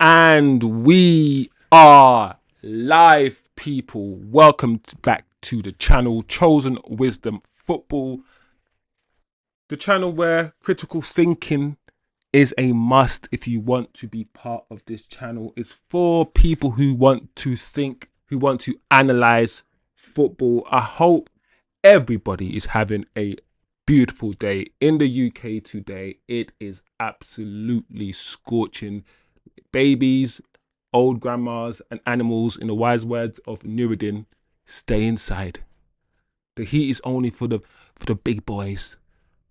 And we are live, people. Welcome back to the channel Chosen Wisdom Football, the channel where critical thinking is a must if you want to be part of this channel. It's for people who want to think, who want to analyze football. I hope everybody is having a beautiful day in the UK today. It is absolutely scorching. Babies, old grandmas, and animals, in the wise words of Nuruddin, stay inside. The heat is only for the big boys.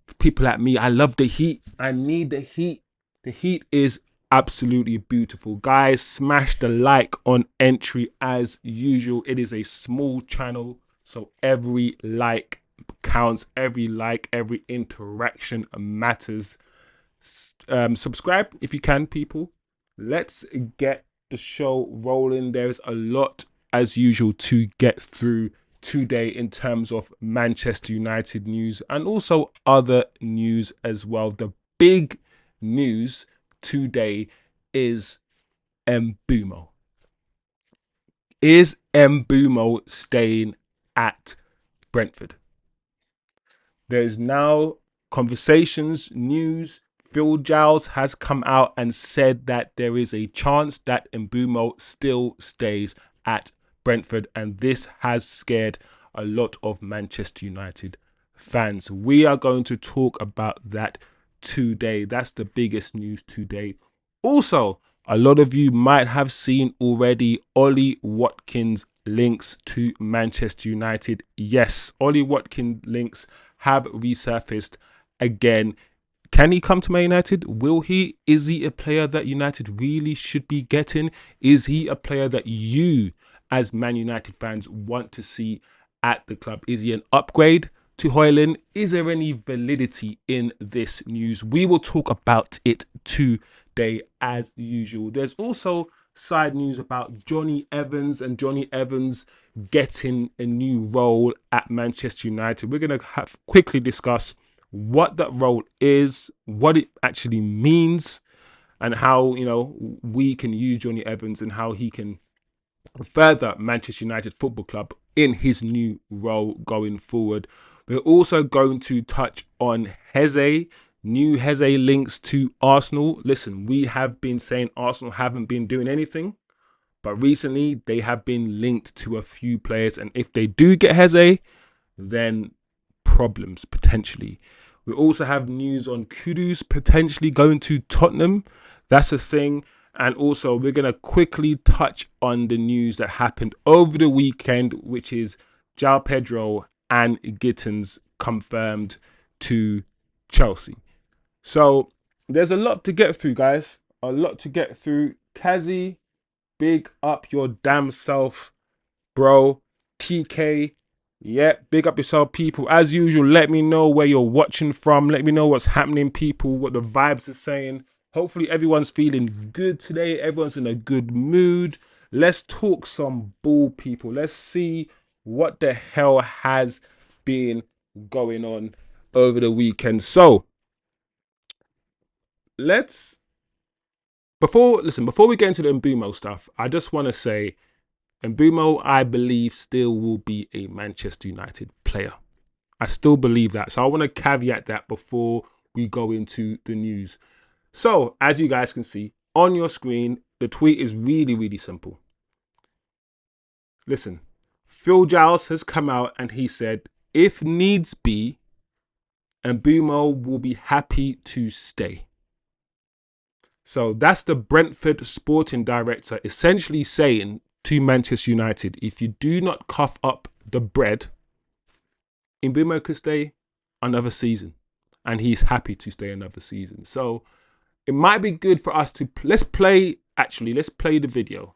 For people like me, I love the heat. I need the heat. The heat is absolutely beautiful. Guys, smash the like on entry as usual. It is a small channel, so every like counts. Every like, every interaction matters. Subscribe if you can, people. Let's get the show rolling. There's a lot, as usual, to get through today in terms of Manchester United news and also other news as well. The big news today is Mbeumo. Is Mbeumo staying at Brentford? There's now conversations, news. Giles has come out and said that there is a chance that Mbeumo still stays at Brentford, and this has scared a lot of Manchester United fans. We are going to talk about that today. That's the biggest news today. Also, a lot of you might have seen already Ollie Watkins links to Manchester United. Yes, Ollie Watkins links have resurfaced again. Can he come to Man United? Will he? Is he a player that United really should be getting? Is he a player that you, as Man United fans, want to see at the club? Is he an upgrade to Hojlund? Is there any validity in this news? We will talk about it today as usual. There's also side news about Jonny Evans and Jonny Evans getting a new role at Manchester United. We're going to quickly discuss what that role is, what it actually means, and how, we can use Jonny Evans and how he can further Manchester United Football Club in his new role going forward. We're also going to touch on Eze. New Eze links to Arsenal. Listen, we have been saying Arsenal haven't been doing anything, but recently they have been linked to a few players, and if they do get Eze, then problems potentially. We also have news on Kudus potentially going to Tottenham. That's a thing. And also we're going to quickly touch on the news that happened over the weekend, which is Joao Pedro and Gittens confirmed to Chelsea. So there's a lot to get through, guys. A lot to get through. Kazi, big up your damn self, bro. TK, yeah, big up yourself, people. As usual, let me know where you're watching from. Let me know what's happening, people, what the vibes are saying. Hopefully everyone's feeling good today. Everyone's in a good mood. Let's talk some ball, people. Let's see what the hell has been going on over the weekend. So before we get into the Mbeumo stuff, I just want to say Mbeumo, I believe, still will be a Manchester United player. I still believe that. So I want to caveat that before we go into the news. So, as you guys can see on your screen, the tweet is really, really simple. Listen, Giles has come out and he said, if needs be, Mbeumo will be happy to stay. So that's the Brentford Sporting Director essentially saying to Manchester United, if you do not cough up the bread, Mbeumo could stay another season, and he's happy to stay another season. So it might be good for us to let's play the video.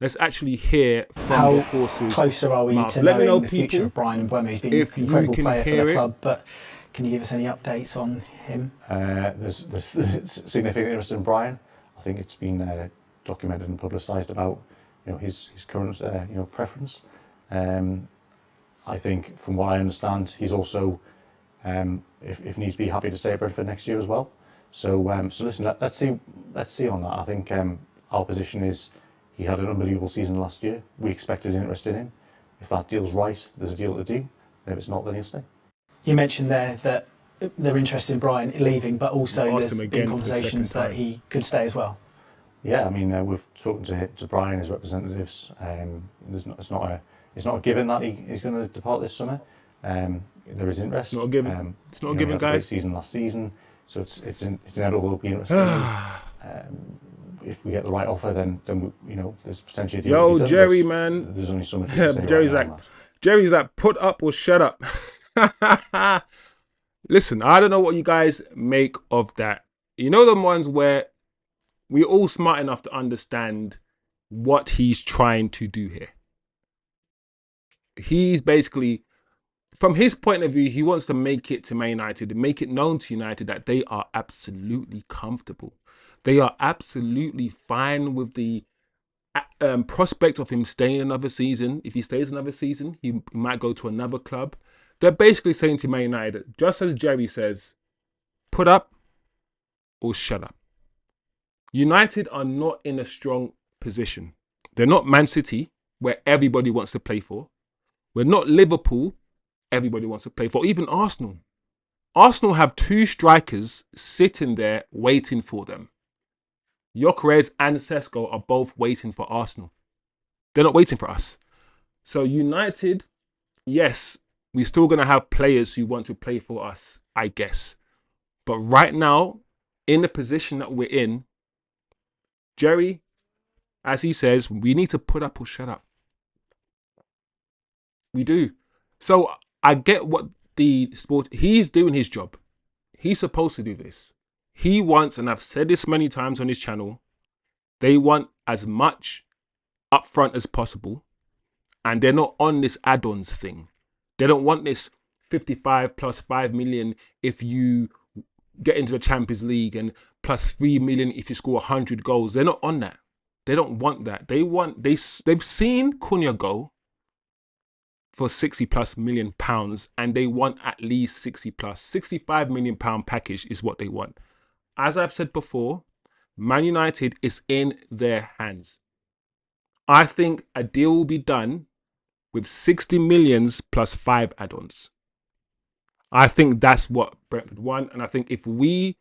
Let's actually hear from the horses. How closer are we mouth. to Let me know, the future of Brian Mbeumo? He's been an incredible player for the club, but can you give us any updates on him? There's significant interest in Brian. I think it's been documented and publicised about his current preference. I think, from what I understand, he's also, if needs be, happy to stay at Brentford next year as well. So listen, let's see on that. I think our position is he had an unbelievable season last year. We expected interest in him. If that deal's right, there's a deal to do. And if it's not, then he'll stay. You mentioned there that they're interested in Brian leaving, but also there's been conversations that he could stay as well. Yeah, I mean, we've spoken to Brian, his representatives. It's not a given that he's going to depart this summer. There is interest. It's not a given. It's not a given, guys. He had a great season last season, so it's inevitable we'll be interested. If we get the right offer, then there's potentially a deal. Yo, Jerry, man. There's only so much to say Jerry's like, put up or shut up. Listen, I don't know what you guys make of that. You know, the ones where we're all smart enough to understand what he's trying to do here. He's basically, from his point of view, he wants to make it to Man United, make it known to United that they are absolutely comfortable. They are absolutely fine with the prospect of him staying another season. If he stays another season, he might go to another club. They're basically saying to Man United, just as Jerry says, put up or shut up. United are not in a strong position. They're not Man City, where everybody wants to play for. We're not Liverpool, everybody wants to play for. Even Arsenal. Arsenal have 2 strikers sitting there waiting for them. Gyökeres and Sesko are both waiting for Arsenal. They're not waiting for us. So United, yes, we're still going to have players who want to play for us, I guess. But right now, in the position that we're in, Jerry, as he says, we need to put up or shut up. We do. So I get what he's doing his job. He's supposed to do this. He wants, and I've said this many times on his channel, they want as much upfront as possible. And they're not on this add-ons thing. They don't want this 55 plus 5 million if you get into the Champions League and plus 3 million if you score 100 goals. They're not on that. They don't want that. They've seen Cunha go for 60 plus million pounds, and they want at least 60 plus. 65 million pound package is what they want. As I've said before, Man United is in their hands. I think a deal will be done with 60 millions plus 5 add-ons. I think that's what Brentford want. And I think if we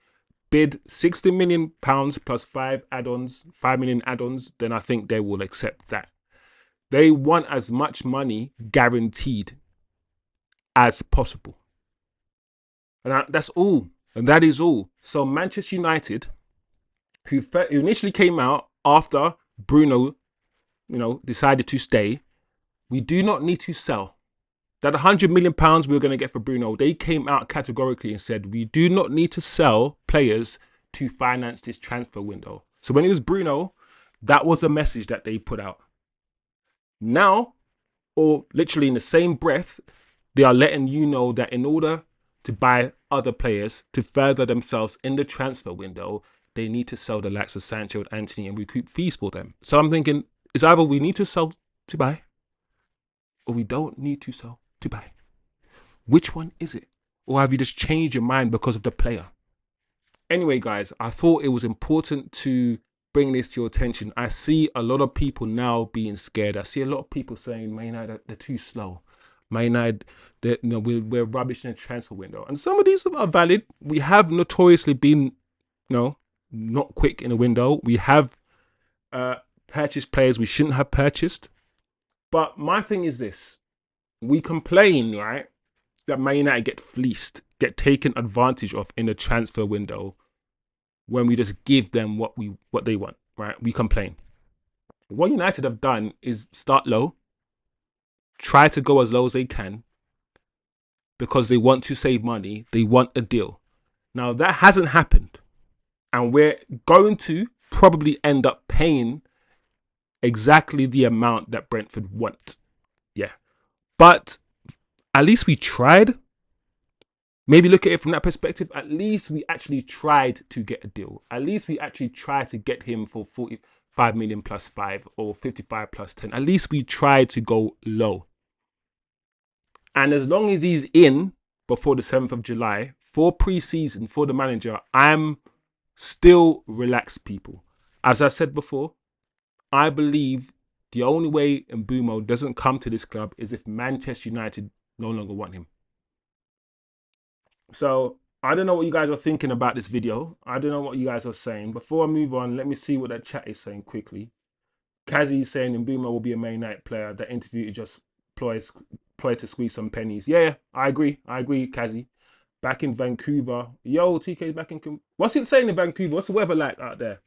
bid 60 million pounds plus 5 add-ons, 5 million add-ons, then I think they will accept that. They want as much money guaranteed as possible. And that's all. And that is all. So Manchester United, who initially came out after Bruno, decided to stay, we do not need to sell. That 100 million pounds we were going to get for Bruno, they came out categorically and said, we do not need to sell players to finance this transfer window. So when it was Bruno, that was a message that they put out. Now, or literally in the same breath, they are letting you know that in order to buy other players to further themselves in the transfer window, they need to sell the likes of Sancho and Antony and recoup fees for them. So I'm thinking, it's either we need to sell to buy, or we don't need to sell to buy. Which one is it? Or have you just changed your mind because of the player? Anyway, guys, I thought it was important to bring this to your attention. I see a lot of people now being scared. I see a lot of people saying, Man United, they're too slow. Man United, we're rubbish in the transfer window. And some of these are valid. We have notoriously been, not quick in a window. We have purchased players we shouldn't have purchased. But my thing is this. We complain, right, that Man United get fleeced, get taken advantage of in the transfer window when we just give them what they want, right? We complain. What United have done is start low, try to go as low as they can because they want to save money. They want a deal. Now, that hasn't happened. And we're going to probably end up paying exactly the amount that Brentford want. Yeah. But at least we tried. Maybe look at it from that perspective. At least we actually tried to get a deal. At least we actually tried to get him for 45 million plus 5 or 55 plus 10. At least we tried to go low. And as long as he's in before the 7th of July for pre-season for the manager, I'm still relaxed, people. As I said before, I believe the only way Mbeumo doesn't come to this club is if Manchester United no longer want him. So I don't know what you guys are thinking about this video. I don't know what you guys are saying. Before I move on, let me see what that chat is saying quickly. Kazi is saying Mbeumo will be a Man United player. That interview is just ploy to squeeze some pennies. Yeah, I agree. I agree, Kazi. Back in Vancouver. Yo, TK back in... What's it saying in Vancouver? What's the weather like out there?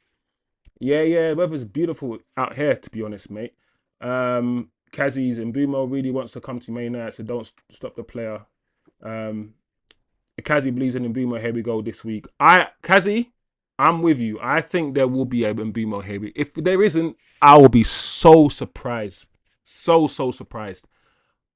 Yeah, weather's beautiful out here, to be honest, mate. Kazi's Mbeumo really wants to come to Man United, so don't stop the player. Kazi believes in Mbeumo. Here we go this week. Kazi, I'm with you. I think there will be a Mbeumo here. If there isn't, I will be so surprised. So surprised.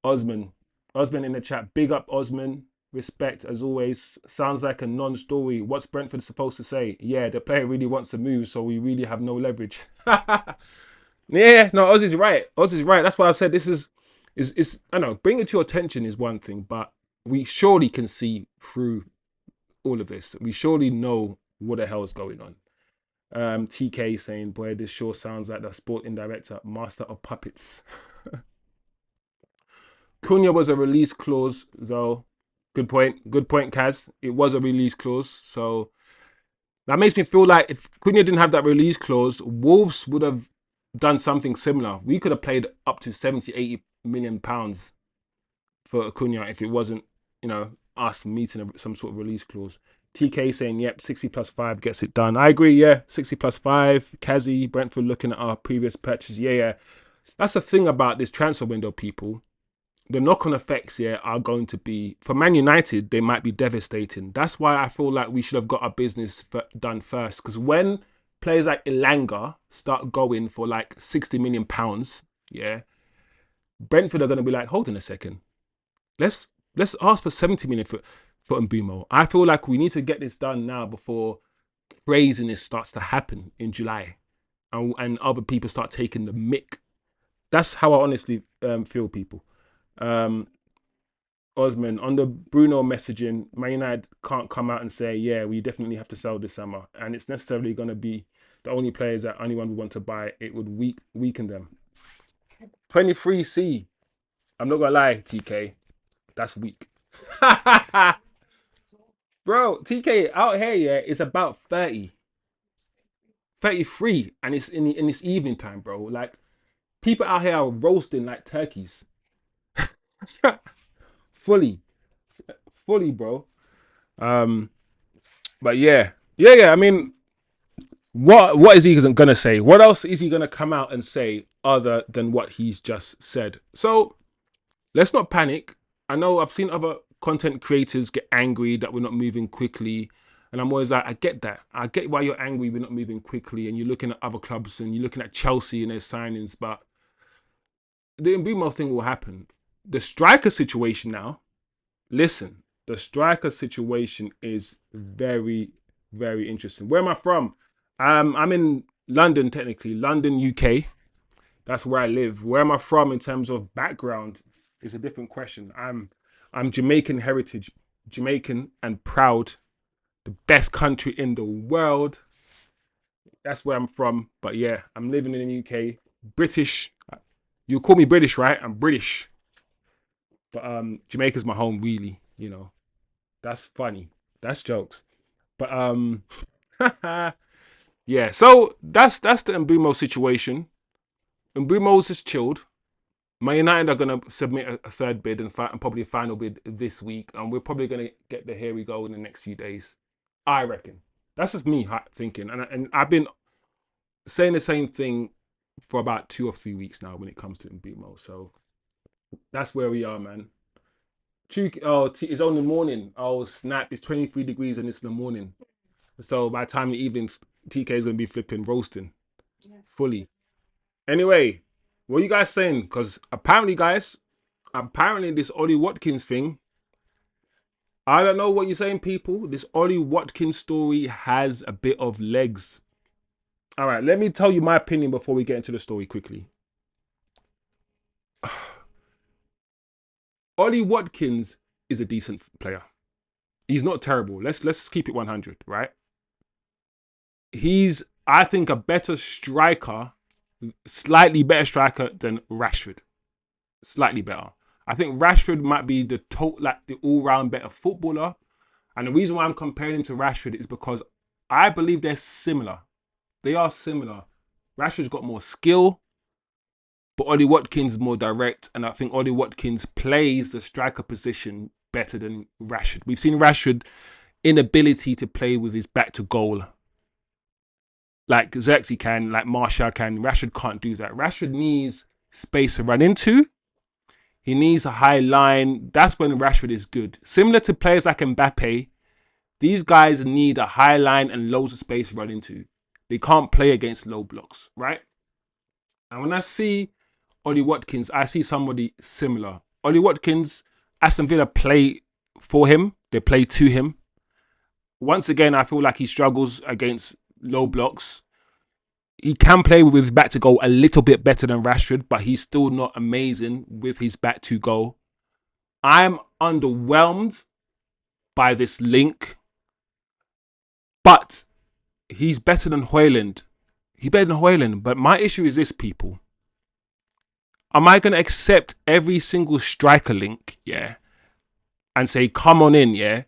Osman in the chat. Big up, Osman. Respect as always. Sounds like a non-story. What's Brentford supposed to say? Yeah, the player really wants to move, so we really have no leverage. Yeah, no, Oz is right. That's why I said this is I know, bring it to your attention is one thing, but we surely can see through all of this. We surely know what the hell is going on. TK saying, boy, this sure sounds like the sporting director, master of puppets. Cunha was a release clause, though. Good point, Kaz. It was a release clause, so that makes me feel like if Cunha didn't have that release clause, Wolves would have done something similar. We could have played up to 70, 80 million pounds for Cunha if it wasn't, us meeting some sort of release clause. TK saying, yep, 60 plus 5 gets it done. I agree, yeah. 60 plus 5. Kazi, Brentford looking at our previous purchase. Yeah. That's the thing about this transfer window, people. The knock-on effects here are going to be, for Man United, they might be devastating. That's why I feel like we should have got our business done first. Because when players like Elanga start going for like 60 million pounds, yeah, Brentford are going to be like, hold on a second. Let's ask for 70 million for Mbeumo. I feel like we need to get this done now before craziness starts to happen in July. And other people start taking the mick. That's how I honestly feel, people. Osman, on the Bruno messaging, Man United can't come out and say, yeah, we definitely have to sell this summer. And it's necessarily going to be the only players that anyone would want to buy. It would weaken them. 23C. I'm not going to lie, TK. That's weak. Bro, TK out here, yeah, it's about 30. 33. And it's in this evening time, bro. Like, people out here are roasting like turkeys. Fully, bro. But yeah. I mean, what is he gonna say? What else is he gonna come out and say other than what he's just said? So let's not panic. I know I've seen other content creators get angry that we're not moving quickly, and I'm always like, I get that. I get why you're angry we're not moving quickly, and you're looking at other clubs and you're looking at Chelsea and their signings, but the Mbeumo thing will happen. The striker situation now. Listen, the striker situation is very, very interesting. Where am I from? I'm in London, technically. London, UK. That's where I live. Where am I from in terms of background is a different question. I'm Jamaican heritage, Jamaican and proud. The best country in the world. That's where I'm from. But yeah, I'm living in the UK. British. You call me British, right? I'm British. But Jamaica's my home, really, That's funny. That's jokes. But yeah, so that's the Mbeumo situation. Mbeumo's just chilled. Man United are going to submit a third bid and probably a final bid this week. And we're probably going to get the here we go in the next few days. I reckon. That's just me thinking. And I've been saying the same thing for about 2 or 3 weeks now when it comes to Mbeumo. So that's where we are, man. It's only morning. Oh, snap. It's 23 degrees and it's in the morning. So by the time in the evening, TK is going to be flipping roasting. Yes. Fully. Anyway, what are you guys saying? Because apparently, this Ollie Watkins thing, I don't know what you're saying, people. This Ollie Watkins story has a bit of legs. All right, let me tell you my opinion before we get into the story quickly. Ollie Watkins is a decent player. He's not terrible. Let's keep it 100, right? He's, I think, a better striker slightly better striker than Rashford. Slightly better. I think Rashford might be the all-round better footballer. And the reason why I'm comparing him to Rashford is because I believe they're similar. They are similar. Rashford's got more skill, but Ollie Watkins is more direct. And I think Ollie Watkins plays the striker position better than Rashford. We've seen Rashford inability to play with his back to goal. Like Zirkzee can, like Martial can. Rashford can't do that. Rashford needs space to run into. He needs a high line. That's when Rashford is good. Similar to players like Mbappe, these guys need a high line and loads of space to run into. They can't play against low blocks, right? And when I see Ollie Watkins, I see somebody similar. Ollie Watkins, Aston Villa play for him. They play to him. Once again, I feel like he struggles against low blocks. He can play with his back to goal a little bit better than Rashford, but he's still not amazing with his back to goal. I'm underwhelmed by this link, but he's better than Hojlund. He's better than Hojlund, but my issue is this, people. Am I going to accept every single striker link, yeah, and say, come on in, yeah,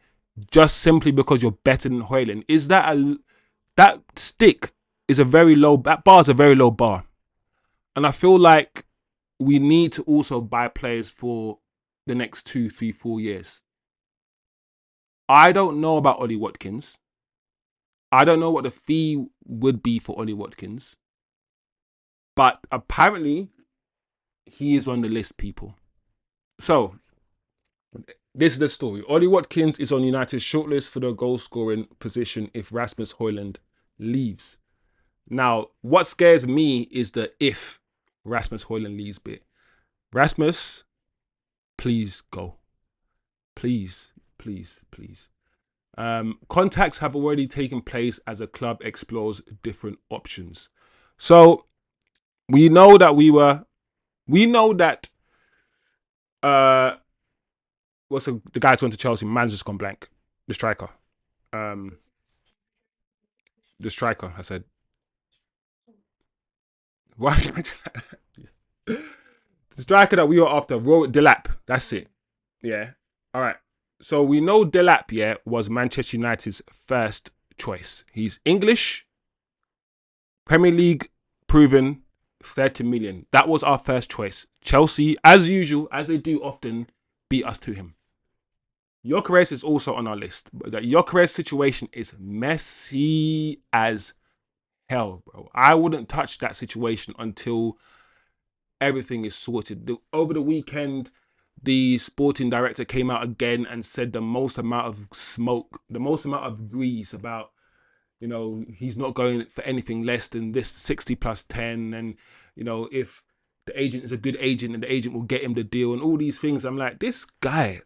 just simply because you're better than Hojlund? Is that that stick is a very low, that bar is a very low bar. And I feel like we need to also buy players for the next 2, 3, 4 years. I don't know about Ollie Watkins. I don't know what the fee would be for Ollie Watkins. But apparently, he is on the list, people. So, this is the story. Ollie Watkins is on United's shortlist for the goal-scoring position if Rasmus Hojlund leaves. Now, what scares me is the if Rasmus Hojlund leaves bit. Rasmus, please go. Please, please, please. Contacts have already taken place as a club explores different options. So we know that what's the guy who went to Chelsea? Man's just gone blank. The striker. The striker, I said. Why? The striker that we were after, Delap. That's it. Yeah. All right. So we know Delap, yeah, was Manchester United's first choice. He's English, Premier League proven, 30 million. That was our first choice. Chelsea, as usual, as they do often, beat us to him. Gyökeres is also on our list. But the Gyökeres situation is messy as hell, bro. I wouldn't touch that situation until everything is sorted. Over the weekend, the sporting director came out again and said the most amount of smoke, the most amount of grease about, you know, he's not going for anything less than this 60 plus 10. And, you know, if the agent is a good agent and the agent will get him the deal and all these things. I'm like, this guy,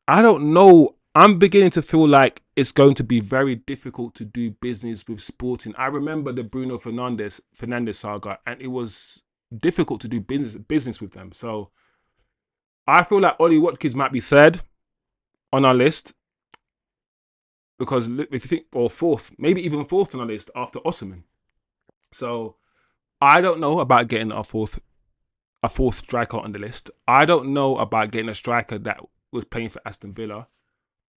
I don't know. I'm beginning to feel like it's going to be very difficult to do business with Sporting. I remember the Bruno Fernandes saga, and it was difficult to do business with them. So I feel like Ollie Watkins might be third on our list, because if you think, or fourth, maybe even fourth on our list after Osimhen. So I don't know about getting a fourth striker on the list. I don't know about getting a striker that was playing for Aston Villa.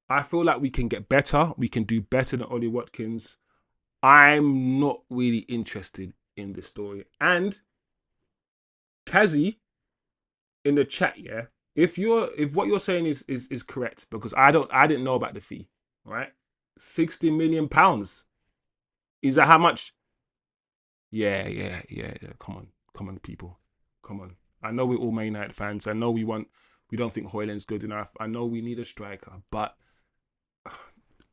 I feel like we can get better. We can do better than Ollie Watkins. I'm not really interested in this story. And Kazi in the chat, yeah, if what you're saying is correct, because I didn't know about the fee, right? £60 million. Is that how much? Yeah. Come on, people. Come on. I know we're all Man United fans. I know we don't think Hojlund's good enough. I know we need a striker, but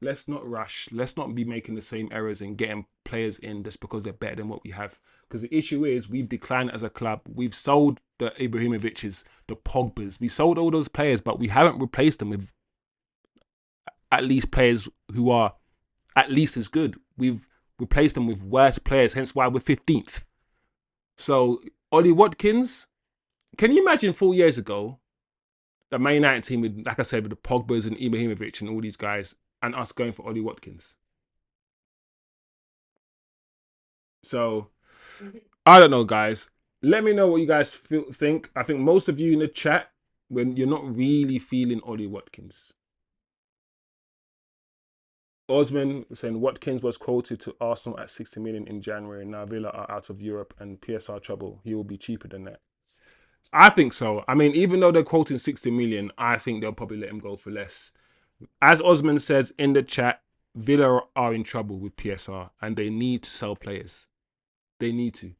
let's not rush. Let's not be making the same errors and getting players in just because they're better than what we have. Because the issue is we've declined as a club. We've sold the Ibrahimoviches, the Pogbas. We sold all those players, but we haven't replaced them with at least players who are at least as good. We've replaced them with worse players, hence why we're 15th. So Ollie Watkins, can you imagine 4 years ago, the Man United team with, like I said, with the Pogbas and Ibrahimovic and all these guys, and us going for Ollie Watkins? So I don't know, guys. Let me know what you guys think. I think most of you in the chat, when you're not really feeling Ollie Watkins. Osman saying Watkins was quoted to Arsenal at 60 million in January. Now Villa are out of Europe and PSR trouble. He will be cheaper than that. I think so. I mean, even though they're quoting 60 million, I think they'll probably let him go for less. As Osman says in the chat, Villa are in trouble with PSR and they need to sell players. They need to.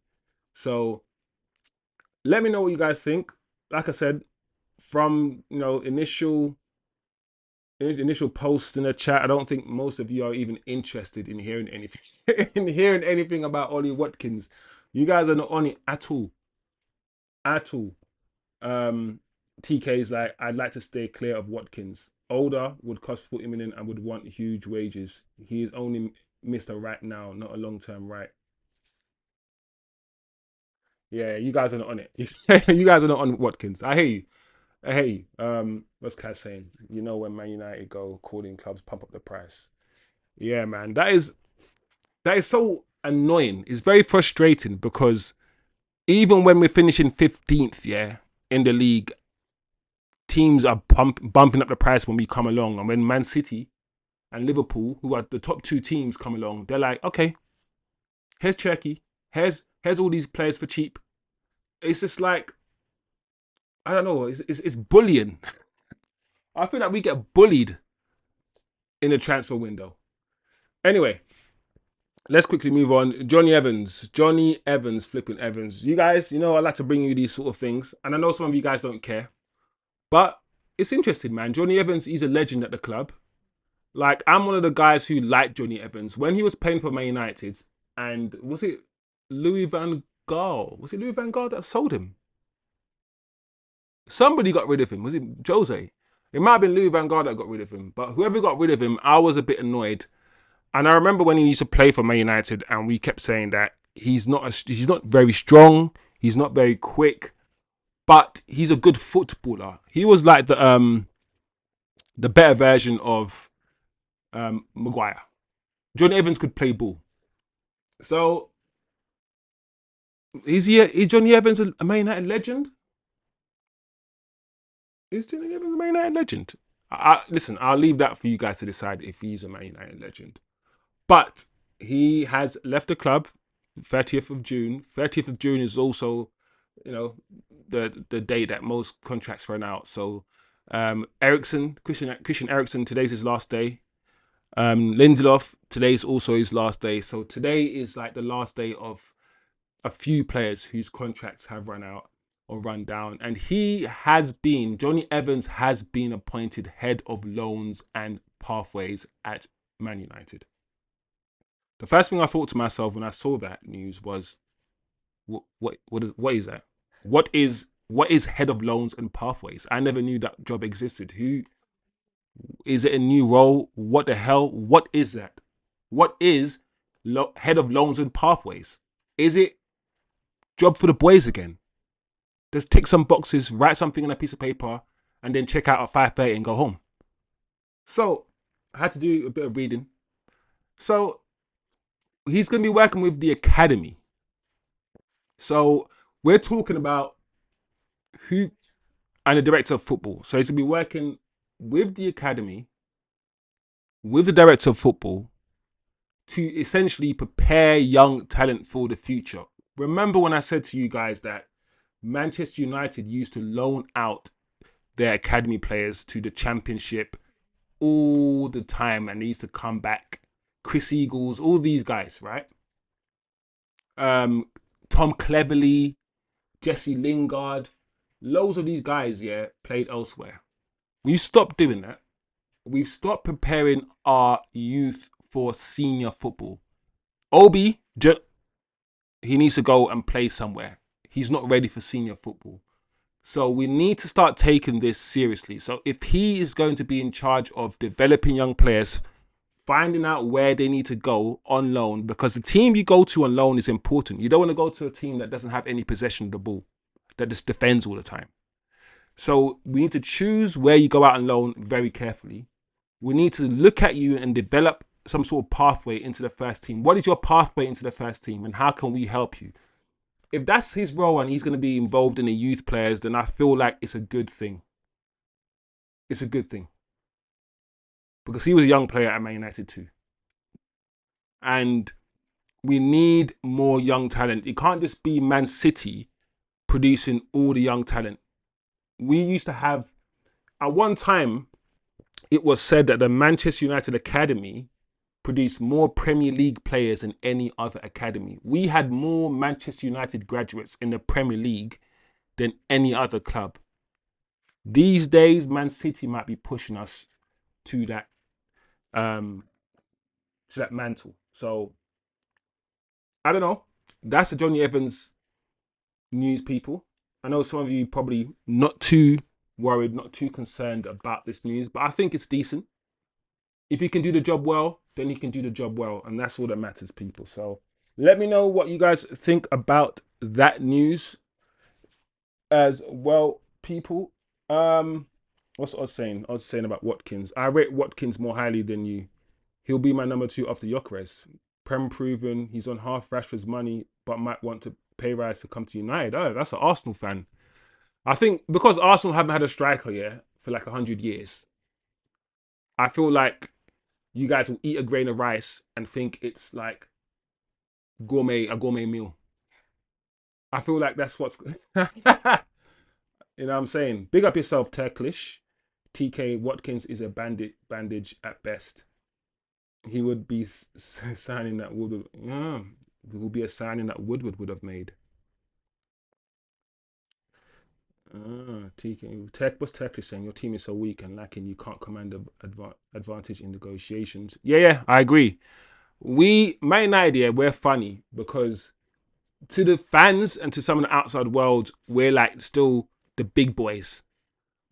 So let me know what you guys think. Like I said, from initial posts in the chat, I don't think most of you are even interested in hearing anything about Ollie Watkins. You guys are not on it at all. At all. TK's like, I'd like to stay clear of Watkins. Older, would cost 40 million and would want huge wages. He is only Mr. Right now, not a long-term right. Yeah, you guys are not on it. You guys are not on Watkins. I hear you. What's Kaz saying? You know, when Man United go calling clubs pump up the price. Yeah, man, that is so annoying. It's very frustrating because even when we're finishing 15th, yeah, in the league, teams are bumping up the price when we come along. And when Man City and Liverpool, who are the top two teams, come along, they're like, okay, here's Turkey, here's all these players for cheap. It's just like, I don't know, it's bullying. I feel like we get bullied in the transfer window. Anyway, let's quickly move on. Johnny Evans, flipping Evans. You guys, I like to bring you these sort of things. And I know some of you guys don't care. But it's interesting, man. Johnny Evans, he's a legend at the club. Like, I'm one of the guys who liked Johnny Evans. When he was playing for Man United, and was it Louis van Gaal? Was it Louis van Gaal that sold him? Somebody got rid of him. Was it Jose? It might have been Louis van Gaal that got rid of him. But whoever got rid of him, I was a bit annoyed. And I remember when he used to play for Man United, and we kept saying that he's not very strong, he's not very quick, but he's a good footballer. He was like the better version of Maguire. Johnny Evans could play ball. So is Johnny Evans a Man United legend? Is Johnny Evans a Man United legend? Listen, I'll leave that for you guys to decide if he's a Man United legend. But he has left the club 30th of June. 30th of June is also, the day that most contracts run out. So Christian Eriksen, today's his last day. Lindelof, today's also his last day. So today is like the last day of a few players whose contracts have run out or run down. And Johnny Evans has been appointed head of loans and pathways at Man United. The first thing I thought to myself when I saw that news was, what is that? What is head of loans and pathways? I never knew that job existed. Who is it? A new role? What the hell? What is that? What is head of loans and pathways? Is it job for the boys again? Just tick some boxes, write something on a piece of paper, and then check out at 5:30 and go home. So I had to do a bit of reading. So he's going to be working with the academy. So we're talking about who and the director of football. So he's going to be working with the academy, with the director of football, to essentially prepare young talent for the future. Remember when I said to you guys that Manchester United used to loan out their academy players to the Championship all the time, and they used to come back. Chris Eagles, all these guys, right? Tom Cleverley, Jesse Lingard, loads of these guys, yeah, played elsewhere. We stopped doing that. We've stopped preparing our youth for senior football. Obi, he needs to go and play somewhere. He's not ready for senior football. So we need to start taking this seriously. So if he is going to be in charge of developing young players, finding out where they need to go on loan, because the team you go to on loan is important. You don't want to go to a team that doesn't have any possession of the ball, that just defends all the time. So we need to choose where you go out on loan very carefully. We need to look at you and develop some sort of pathway into the first team. What is your pathway into the first team, and how can we help you? if that's his role and he's going to be involved in the youth players, then I feel like it's a good thing. It's a good thing. Because he was a young player at Man United too. And we need more young talent. It can't just be Man City producing all the young talent. We used to have, at one time, it was said that the Manchester United Academy produced more Premier League players than any other academy. We had more Manchester United graduates in the Premier League than any other club. These days, Man City might be pushing us to that mantle. So I don't know. That's the Johnny Evans news, people. I know some of you probably not too worried, not too concerned about this news, but I think it's decent. If he can do the job well, then he can do the job well, and that's all that matters, people. So let me know what you guys think about that news as well, people. What's I was saying? I was saying about Watkins. I rate Watkins more highly than you. He'll be my number 2 after Gyökeres. Prem proven, he's on half Rashford's money, but might want to pay rise to come to United. Oh, that's an Arsenal fan. I think because Arsenal haven't had a striker for like 100 years, I feel like you guys will eat a grain of rice and think it's like a gourmet meal. I feel like that's what's... You know what I'm saying? Big up yourself, Turkish. TK Watkins is a bandage at best. He would be signing that Woodward. Yeah, it will be a signing that Woodward would have made. TK, what's Turkish saying? Your team is so weak and lacking, you can't command an advantage in negotiations. Yeah, I agree. Man United, we're funny because to the fans and to some of the outside world, we're like still the big boys.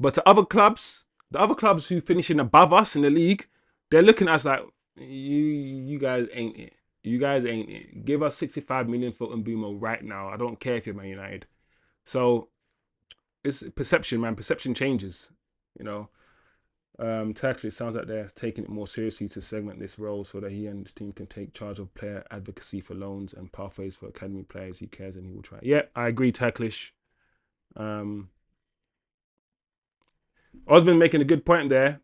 But to other clubs, the other clubs who finishing above us in the league, they're looking at us like, you guys ain't it. You guys ain't it. Give us 65 million for Mbeumo right now. I don't care if you're Man United. So it's perception, man. Perception changes, you know. Turkey, it sounds like they're taking it more seriously to segment this role so that he and his team can take charge of player advocacy for loans and pathways for academy players. He cares and he will try. Yeah, I agree, Turkish. Osman making a good point there.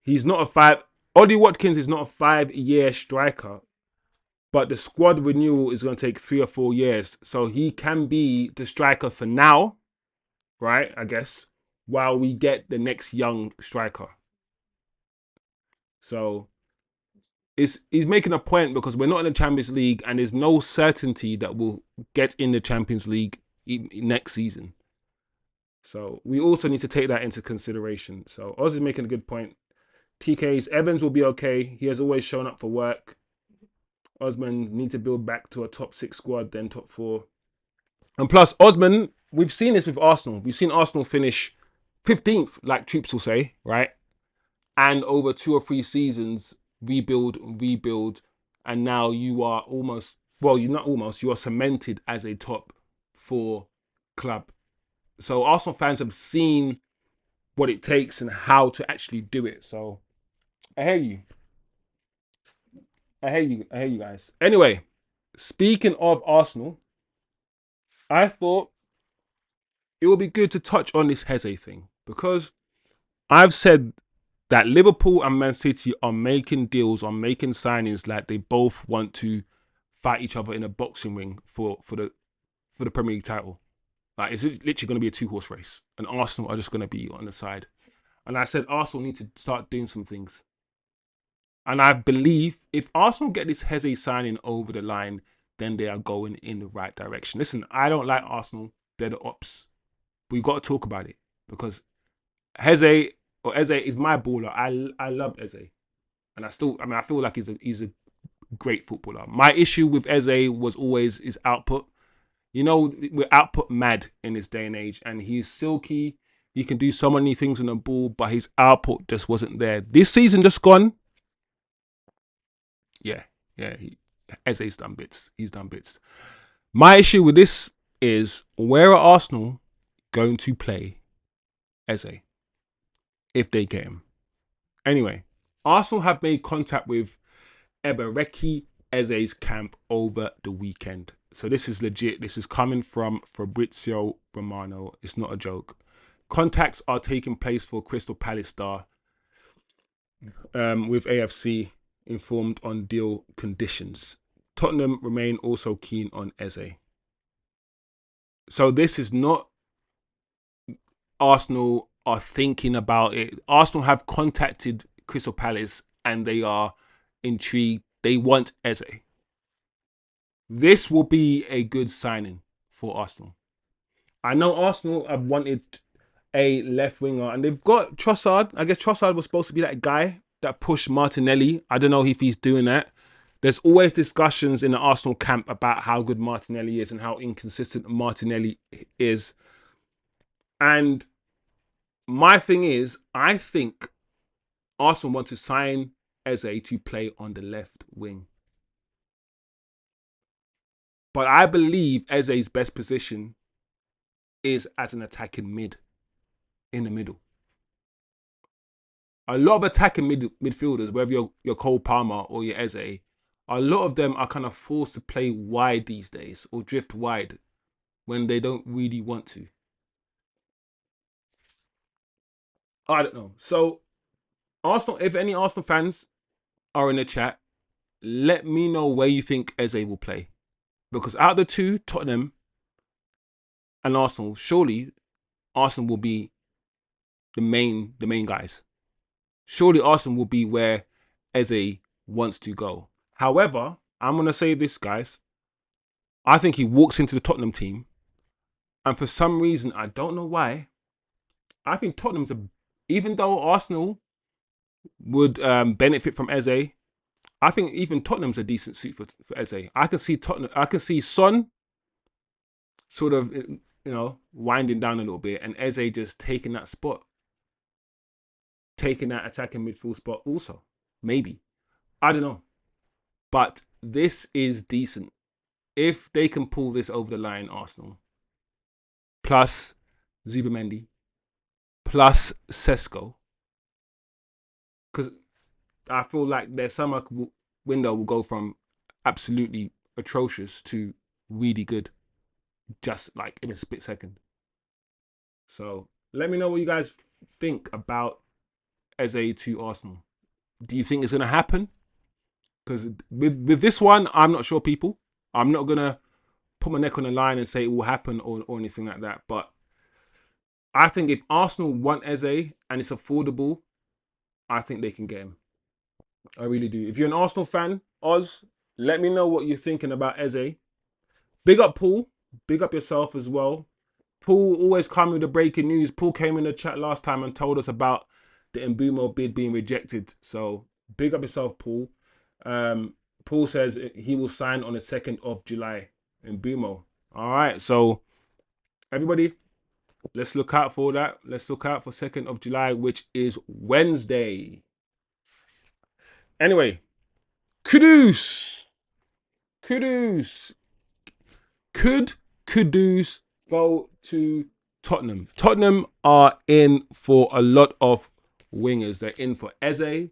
He's not a Ollie Watkins is not a 5-year striker, but the squad renewal is going to take 3 or 4 years. So he can be the striker for now, right? I guess, while we get the next young striker. So he's making a point because we're not in the Champions League and there's no certainty that we'll get in the Champions League next season. So we also need to take that into consideration. So Oz is making a good point. TK's Evans will be okay. He has always shown up for work. Osman need to build back to a top 6 squad, then top 4. And plus, Osman, we've seen this with Arsenal. We've seen Arsenal finish 15th, like Troops will say, right? And over 2 or 3 seasons, rebuild, and now you are almost, well, you're not almost, you are cemented as a top 4 club. So Arsenal fans have seen what it takes and how to actually do it. So I hear you. I hear you guys. Anyway, speaking of Arsenal, I thought it would be good to touch on this Eze thing because I've said that Liverpool and Man City are making deals, are making signings like they both want to fight each other in a boxing ring for the Premier League title. Like it's literally going to be a 2-horse race, and Arsenal are just going to be on the side. And I said Arsenal need to start doing some things. And I believe if Arsenal get this Eze signing over the line, then they are going in the right direction. Listen, I don't like Arsenal. They're the ops. We've got to talk about it because Eze is my baller. I love Eze. And I feel like he's a great footballer. My issue with Eze was always his output. You know, we're output mad in this day and age, and he's silky. He can do so many things on the ball, but his output just wasn't there. This season just gone. Yeah. Eze's done bits. He's done bits. My issue with this is where are Arsenal going to play Eze if they get him? Anyway, Arsenal have made contact with Eberechi Eze's camp over the weekend. So this is legit. This is coming from Fabrizio Romano. It's not a joke. Contacts are taking place for Crystal Palace star with AFC informed on deal conditions. Tottenham remain also keen on Eze. So this is not Arsenal are thinking about it. Arsenal have contacted Crystal Palace and they are intrigued. They want Eze. This will be a good signing for Arsenal. I know Arsenal have wanted a left winger and they've got Trossard. I guess Trossard was supposed to be that guy that pushed Martinelli. I don't know if he's doing that. There's always discussions in the Arsenal camp about how good Martinelli is and how inconsistent Martinelli is. And my thing is, I think Arsenal want to sign Eze to play on the left wing. But I believe Eze's best position is as an attacking mid, in the middle. A lot of attacking midfielders, whether you're Cole Palmer or you're Eze, a lot of them are kind of forced to play wide these days or drift wide when they don't really want to. I don't know. So, Arsenal, if any Arsenal fans are in the chat, let me know where you think Eze will play. Because out of the two, Tottenham and Arsenal, surely Arsenal will be the main guys. Surely Arsenal will be where Eze wants to go. However, I'm going to say this, guys. I think he walks into the Tottenham team. And for some reason, I don't know why, I think Tottenham's even though Arsenal would benefit from Eze, I think even Tottenham's a decent suit for Eze. I can see Son sort of, winding down a little bit and Eze just taking that spot. Taking that attacking midfield spot also. Maybe. I don't know. But this is decent. If they can pull this over the line, Arsenal, plus Zubimendi, plus Sesko, because I feel like their summer window will go from absolutely atrocious to really good, just like in a split second. So let me know what you guys think about Eze to Arsenal. Do you think it's going to happen? Because with this one, I'm not sure, people. I'm not going to put my neck on the line and say it will happen or anything like that. But I think if Arsenal want Eze and it's affordable, I think they can get him. I really do. If you're an Arsenal fan, Oz, let me know what you're thinking about Eze. Big up Paul. Big up yourself as well. Paul always coming with the breaking news. Paul came in the chat last time and told us about the Mbeumo bid being rejected. So big up yourself, Paul. Paul says he will sign on the 2nd of July in Mbeumo. All right, so everybody, let's look out for that. Let's look out for 2nd of July, which is Wednesday. Anyway, Kudus. Could Kudus go to Tottenham? Tottenham are in for a lot of wingers. They're in for Eze. They're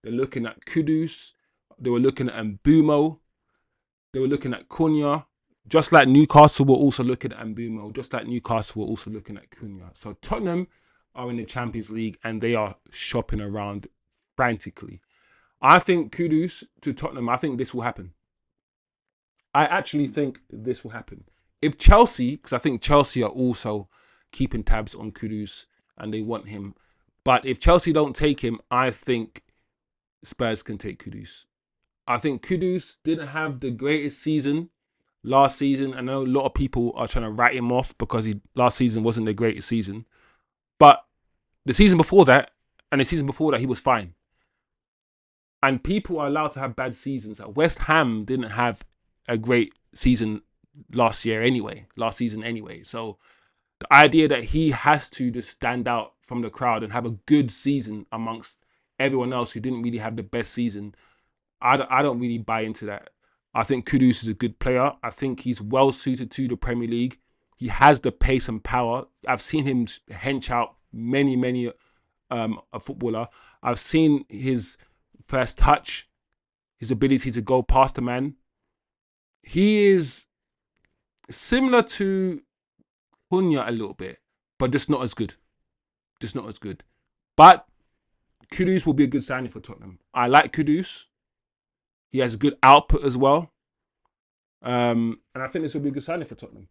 looking at Kudus. They were looking at Mbeumo. They were looking at Cunha. Just like Newcastle were also looking at Mbeumo. Just like Newcastle were also looking at Cunha. So Tottenham are in the Champions League and they are shopping around frantically. I think Kudus to Tottenham, I think this will happen. I actually think this will happen. If Chelsea, because I think Chelsea are also keeping tabs on Kudus and they want him. But if Chelsea don't take him, I think Spurs can take Kudus. I think Kudus didn't have the greatest season last season. I know a lot of people are trying to write him off because last season wasn't the greatest season. But the season before that and the season before that, he was fine. And people are allowed to have bad seasons. West Ham didn't have a great season last season anyway. So the idea that he has to just stand out from the crowd and have a good season amongst everyone else who didn't really have the best season, I don't really buy into that. I think Kudus is a good player. I think he's well suited to the Premier League. He has the pace and power. I've seen him hench out many a footballer. I've seen his first touch, his ability to go past the man. He is similar to Cunha a little bit, but just not as good. Just not as good. But Kudus will be a good signing for Tottenham. I like Kudus. He has good output as well. And I think this will be a good signing for Tottenham.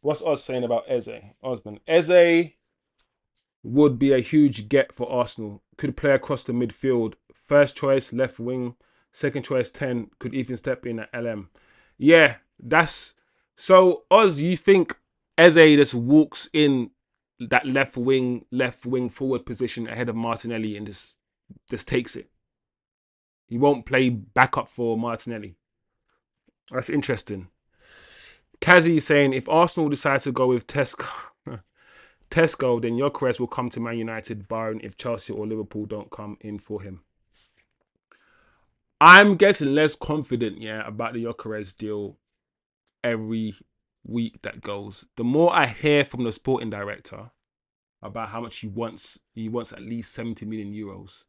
What's Oz saying about Eze? Osman. Eze would be a huge get for Arsenal. Could play across the midfield. First choice, left wing. Second choice, 10. Could even step in at LM. Yeah, that's... So, Oz, you think Eze just walks in that left wing forward position ahead of Martinelli and just takes it? He won't play backup for Martinelli. That's interesting. Kazi saying, if Arsenal decide to go with Tesco, then Gyökeres will come to Man United, barring if Chelsea or Liverpool don't come in for him. I'm getting less confident, about the Gyökeres deal every week that goes. The more I hear from the sporting director about how much he wants at least 70 million euros.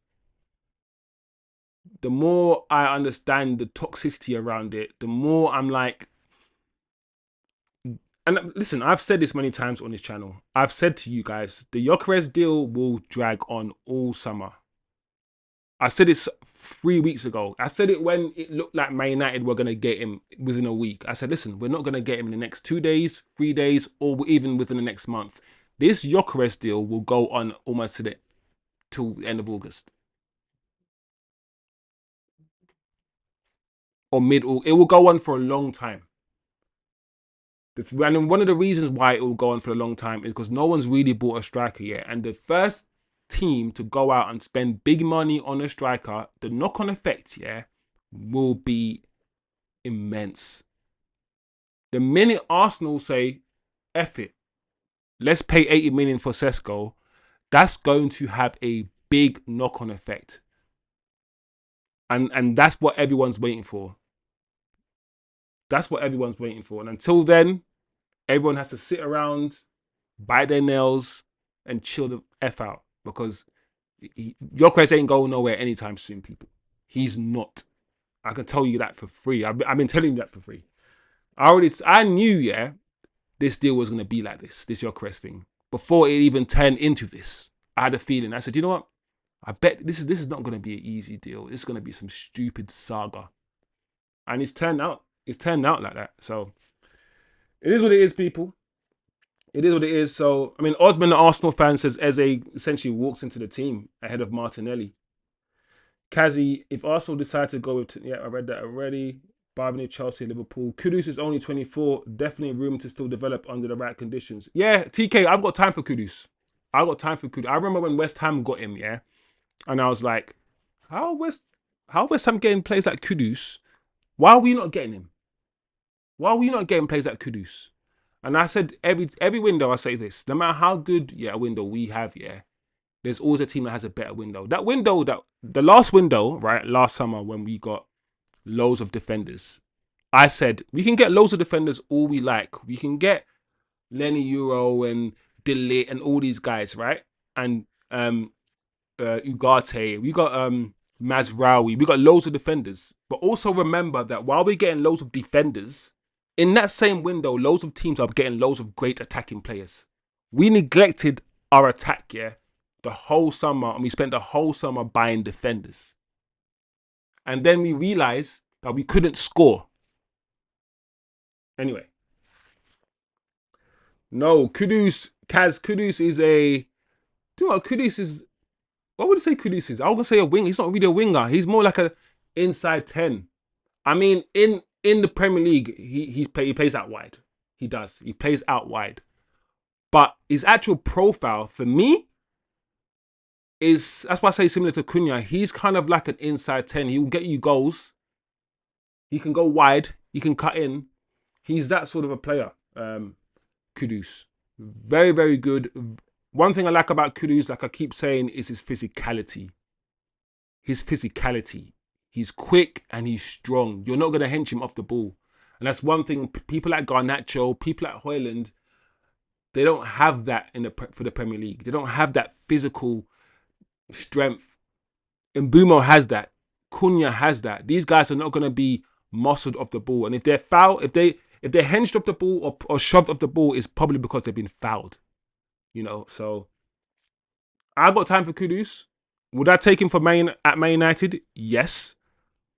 The more I understand the toxicity around it, the more I'm like, and listen, I've said this many times on this channel. I've said to you guys, the Gyökeres deal will drag on all summer. I said this 3 weeks ago. I said it when it looked like Man United were going to get him within a week. I said, listen, we're not going to get him in the next 2 days, 3 days, or even within the next month. This Gyökeres deal will go on almost till the end of August. Or it will go on for a long time. And one of the reasons why it will go on for a long time is because no one's really bought a striker yet. And the first team to go out and spend big money on a striker, the knock-on effect, will be immense. The minute Arsenal say, F it, let's pay 80 million for Sesko, that's going to have a big knock-on effect. And that's what everyone's waiting for. That's what everyone's waiting for. And until then, everyone has to sit around, bite their nails, and chill the F out. Because Gyökeres ain't going nowhere anytime soon, people. He's not. I can tell you that for free. I've been telling you that for free. I knew, this deal was going to be like this Gyökeres thing. Before it even turned into this. I had a feeling. I said, you know what? I bet this is not going to be an easy deal. It's going to be some stupid saga. And it's turned out like that. So it is what it is, people. It is what it is. So, I mean, Osman, the Arsenal fan, says Eze essentially walks into the team ahead of Martinelli. Kazi, if Arsenal decide to go with... I read that already. Barbany, Chelsea, Liverpool. Kudus is only 24. Definitely room to still develop under the right conditions. Yeah, TK, I've got time for Kudus. I remember when West Ham got him, and I was like, how West Ham getting players like Kudus? Why are we not getting him? Why are we not getting players like Kudus? And I said, every window I say this, no matter how good a window we have, there's always a team that has a better window. That window, the last window, right, last summer when we got loads of defenders, I said, we can get loads of defenders all we like. We can get Lenny Euro and Dillit and all these guys, right? And Ugarte, we got Mazraoui, we got loads of defenders. But also remember that while we're getting loads of defenders, in that same window, loads of teams are getting loads of great attacking players. We neglected our attack, the whole summer, and we spent the whole summer buying defenders. And then we realized that we couldn't score. Anyway. No, Kudus is a... Do you know what Kudus is? What would you say Kudus is? I was going to say a winger. He's not really a winger. He's more like a inside 10. I mean, in the Premier League, he plays out wide. He does. He plays out wide. But his actual profile, for me, that's why I say similar to Cunha. He's kind of like an inside 10. He will get you goals. He can go wide. He can cut in. He's that sort of a player, Kudus. Very, very good. One thing I like about Kudus, like I keep saying, is his physicality. He's quick and he's strong. You're not going to hench him off the ball. And that's one thing, people like Garnacho, people like Hojlund, they don't have that for the Premier League. They don't have that physical strength. Mbeumo has that. Cunha has that. These guys are not going to be muscled off the ball. And if they're foul, if if they're hinged off the ball or shoved off the ball, it's probably because they've been fouled. You know, so I got time for Kudus. Would I take him for at Man United? Yes,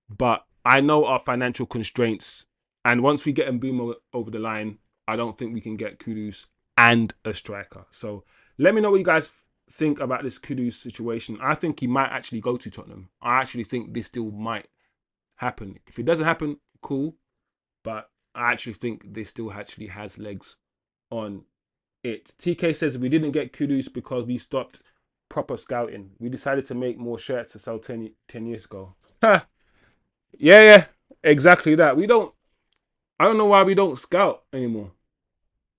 but I know our financial constraints, and once we get Mbeumo over the line, I don't think we can get Kudus and a striker. So let me know what you guys think about this Kudus situation. I think he might actually go to Tottenham. I actually think this still might happen. If it doesn't happen, cool. But I actually think this still actually has legs on it. TK says we didn't get Kudus because we stopped proper scouting. We decided to make more shirts to sell 10 years ago. Yeah, exactly that. I don't know why we don't scout anymore.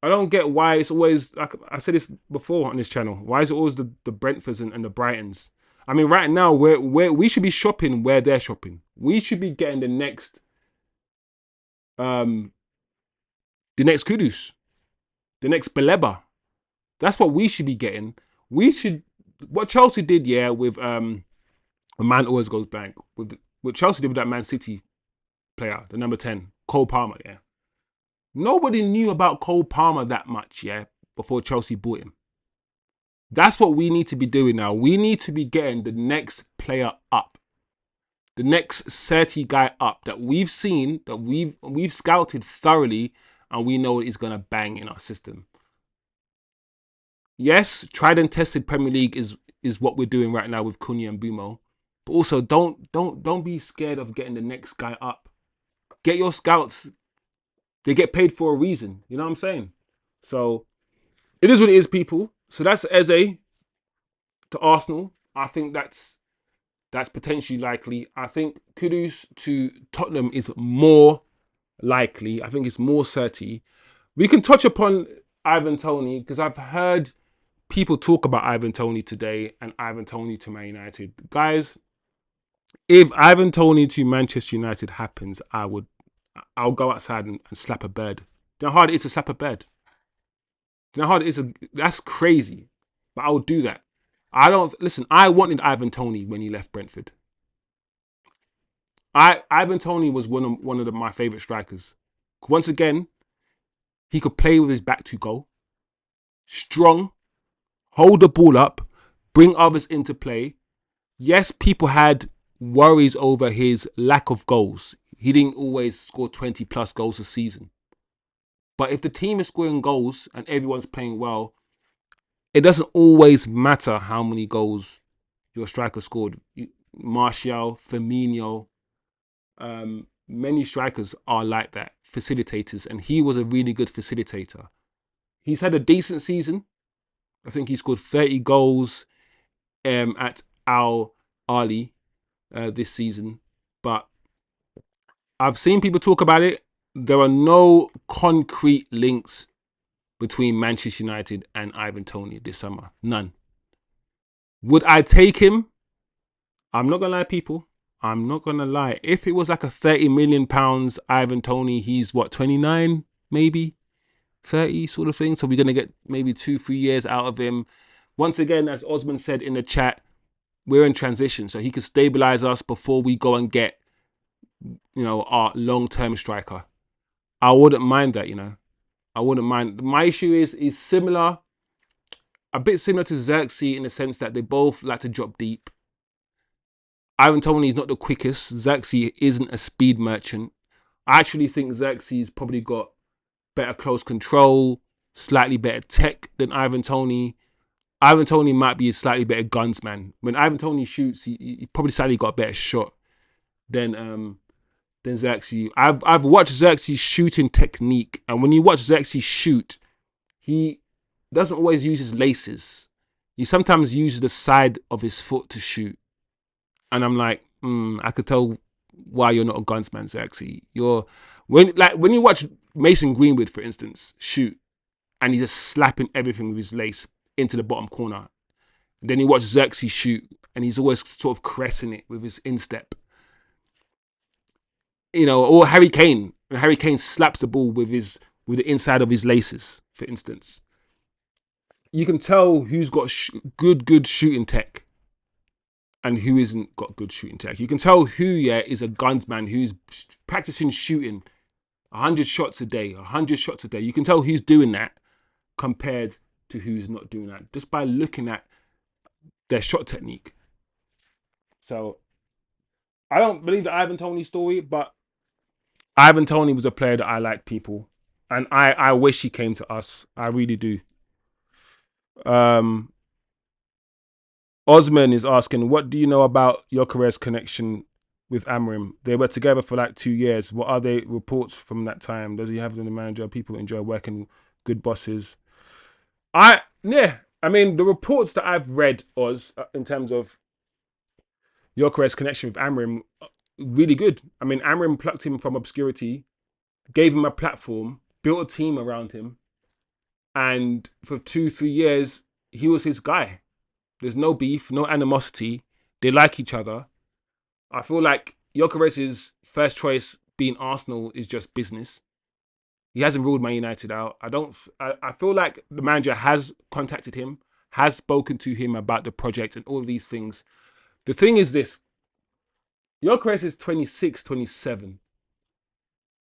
I don't get why it's always, like I said this before on this channel, why is it always the Brentfords and the Brightons? I mean, right now, we should be shopping where they're shopping. We should be getting the next Kudus, the next Baleba. That's what we should be getting. What Chelsea did, yeah, with a man always goes blank. What Chelsea did with that Man City player, the number 10, Cole Palmer, yeah. Nobody knew about Cole Palmer that much, yeah, before Chelsea bought him. That's what we need to be doing now. We need to be getting the next player up. The next 30 guy up that we've seen, that we've scouted thoroughly, and we know he's going to bang in our system. Yes, tried and tested Premier League is what we're doing right now with Toney and Mbeumo. But also don't be scared of getting the next guy up. Get your scouts. They get paid for a reason. You know what I'm saying? So it is what it is, people. So that's Eze to Arsenal. I think that's potentially likely. I think Kudus to Tottenham is more likely. I think it's more certain. We can touch upon Ivan Toney because I've heard people talk about Ivan Toney today and Ivan Toney to Man United. Guys, if Ivan Toney to Manchester United happens, I'll go outside and slap a bird. Do you know how hard it is to slap a bird? Do you know how hard it is? That's crazy. But I will do that. I wanted Ivan Toney when he left Brentford. Ivan Toney was one of my favourite strikers. Once again, he could play with his back to goal. Strong. Hold the ball up. Bring others into play. Yes, people had worries over his lack of goals. He didn't always score 20 plus goals a season. But if the team is scoring goals and everyone's playing well, it doesn't always matter how many goals your striker scored. Martial, Firmino, many strikers are like that, facilitators, and he was a really good facilitator. He's had a decent season. I think he scored 30 goals at Al Ahly this season, but I've seen people talk about it. There are no concrete links between Manchester United and Ivan Toney this summer. None. Would I take him? I'm not going to lie, people. I'm not going to lie. If it was like a £30 million Ivan Toney, he's what, 29 maybe? 30 sort of thing. So we're going to get maybe 2-3 years out of him. Once again, as Osman said in the chat, we're in transition. So he could stabilize us before we go and get, our long-term striker. I wouldn't mind that, I wouldn't mind. My issue is similar, a bit similar to Zirkzee in the sense that they both like to drop deep. Ivan Toney is not the quickest. Zirkzee isn't a speed merchant. I actually think Zirkzee's probably got better close control, slightly better tech than Ivan Toney. Ivan Toney might be a slightly better gunsman. When Ivan Toney shoots, he probably slightly got a better shot than Zirkzee. I've watched Zirkzee's shooting technique, and when you watch Zirkzee shoot, he doesn't always use his laces. He sometimes uses the side of his foot to shoot. And I'm like, I could tell why you're not a gunsman, Zirkzee. When you watch Mason Greenwood, for instance, shoot, and he's just slapping everything with his lace into the bottom corner. Then you watch Zirkzee shoot, and he's always sort of caressing it with his instep. Or Harry Kane. When Harry Kane slaps the ball with the inside of his laces, for instance. You can tell who's got good shooting tech and who isn't got good shooting tech. You can tell who, is a gunsman, who's practicing shooting 100 shots a day, 100 shots a day. You can tell who's doing that compared to who's not doing that just by looking at their shot technique. So I don't believe the Ivan Toney story, but Ivan Toney was a player that I like, people. And I wish he came to us. I really do. Osman is asking, what do you know about Gyökeres' connection with Amorim? They were together for like 2 years. What are the reports from that time? Does he have the manager? People enjoy working, good bosses. I mean, the reports that I've read, Oz, in terms of Gyökeres' connection with Amorim, really good. I mean, Amorim plucked him from obscurity, gave him a platform, built a team around him, and for 2-3 years, he was his guy. There's no beef, no animosity. They like each other. I feel like Gyökeres' first choice being Arsenal is just business. He hasn't ruled Man United out. I feel like the manager has contacted him, has spoken to him about the project and all of these things. The thing is this. Gyökeres is 26, 27.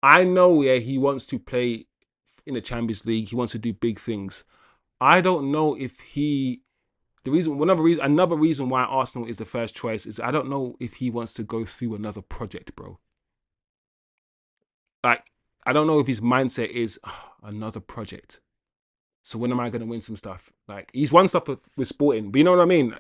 I know he wants to play in the Champions League. He wants to do big things. I don't know if another reason why Arsenal is the first choice is I don't know if he wants to go through another project, bro. Like, I don't know if his mindset is another project. So when am I going to win some stuff? Like, he's won stuff with Sporting, but you know what I mean?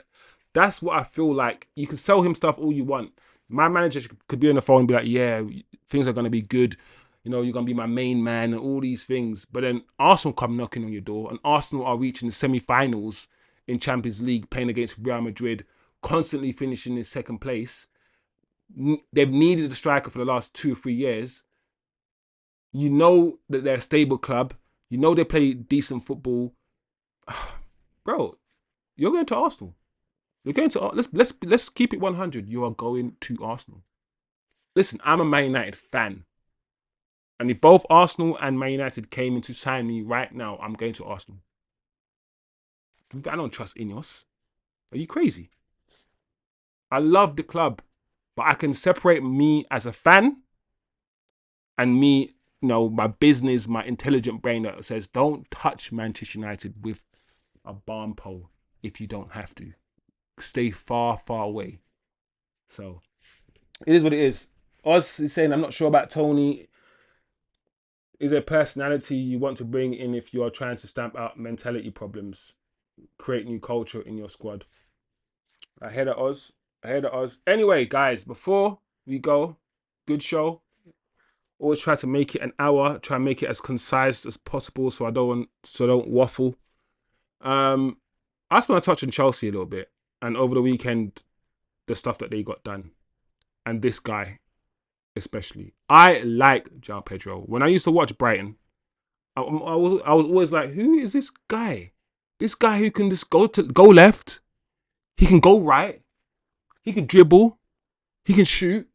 That's what I feel like. You can sell him stuff all you want. My manager could be on the phone and be like, yeah, things are going to be good. You know, you're going to be my main man and all these things. But then Arsenal come knocking on your door, and Arsenal are reaching the semi-finals in Champions League, playing against Real Madrid, constantly finishing in second place. They've needed a striker for the last 2 or 3 years. You know that they're a stable club. You know they play decent football. Bro, you're going to Arsenal. You're going to let's keep it 100. You are going to Arsenal. Listen, I'm a Man United fan. And if both Arsenal and Man United came in to sign me right now, I'm going to Arsenal. I don't trust Ineos. Are you crazy? I love the club, but I can separate me as a fan and me, you know, my business, my intelligent brain that says, don't touch Manchester United with a barn pole if you don't have to. Stay far, far away. So, it is what it is. Oz is saying, I'm not sure about Toney. Is there a personality you want to bring in if you are trying to stamp out mentality problems? Create new culture in your squad. I hear that, Oz. Anyway, guys, before we go, good show. Always try to make it an hour. Try and make it as concise as possible so I don't waffle. I just want to touch on Chelsea a little bit. And over the weekend, the stuff that they got done. And this guy, especially. I like Joao Pedro. When I used to watch Brighton, I was always like, who is this guy? This guy who can just go left. He can go right. He can dribble. He can shoot.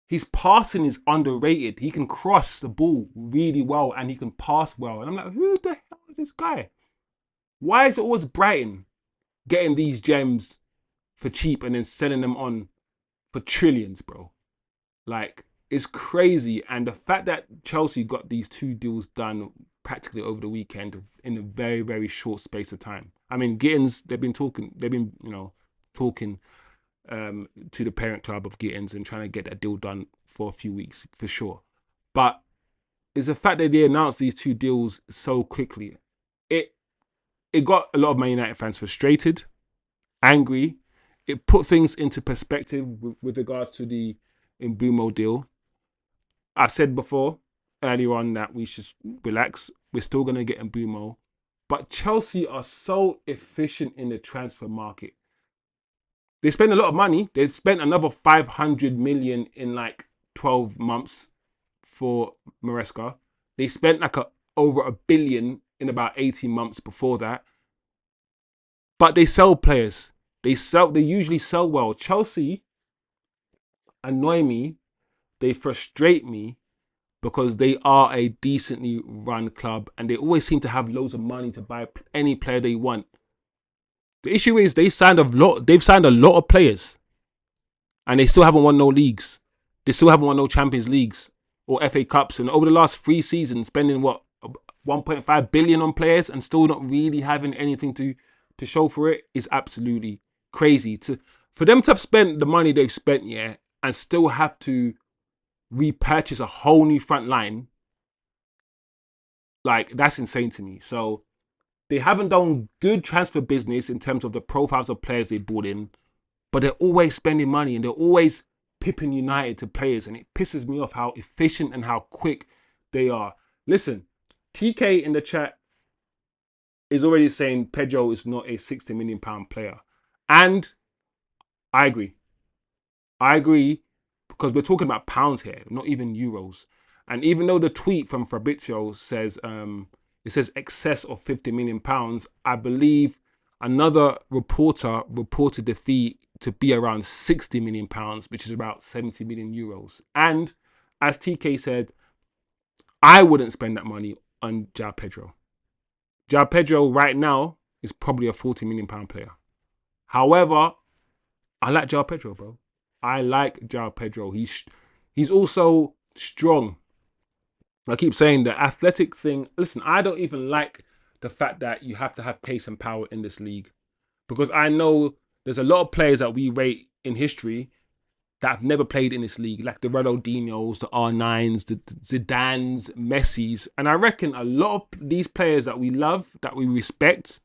His passing is underrated. He can cross the ball really well and he can pass well. And I'm like, who the hell is this guy? Why is it always Brighton getting these gems for cheap and then selling them on for trillions, bro? Like, it's crazy. And the fact that Chelsea got these 2 deals done practically over the weekend in a very, very short space of time. I mean, Gittens, they've been talking to the parent club of Gittens and trying to get that deal done for a few weeks, for sure. But it's the fact that they announced these 2 deals so quickly. It got a lot of Man United fans frustrated, angry. It put things into perspective with regards to the Mbeumo deal. I said before, earlier on, that we should relax. We're still going to get Mbeumo. But Chelsea are so efficient in the transfer market. They spend a lot of money. They've spent another 500 million in like 12 months for Maresca. They spent like over $1 billion in about 18 months before that. But they sell players. They usually sell well. Chelsea annoy me. They frustrate me because they are a decently run club and they always seem to have loads of money to buy any player they want. The issue is they've signed a lot of players and they still haven't won no leagues. They still haven't won no Champions Leagues. or FA Cups, and over the last 3 seasons spending what 1.5 billion on players and still not really having anything to show for it is absolutely crazy. For them to have spent the money they've spent, yeah, and still have to repurchase a whole new front line, like, that's insane to me. So they haven't done good transfer business in terms of the profiles of players they brought in, but they're always spending money and they're always pipping United to players, and it pisses me off how efficient and how quick they are. Listen, TK in the chat is already saying Pedro is not a £60 million player. And I agree. Because we're talking about pounds here, not even euros. And even though the tweet from Fabrizio says it says excess of £50 million, I believe another reporter reported the fee to be around £60 million, which is about 70 million euros. And as TK said, I wouldn't spend that money on Joao Pedro. Joao Pedro right now is probably a £40 million player. However, I like Joao Pedro, bro. I like Joao Pedro. He's also strong. I keep saying the athletic thing. Listen, I don't even like the fact that you have to have pace and power in this league, because I know there's a lot of players that we rate in history that have never played in this league, like the Ronaldinhos, the R9s, the Zidanes, Messis. And I reckon a lot of these players that we love, that we respect,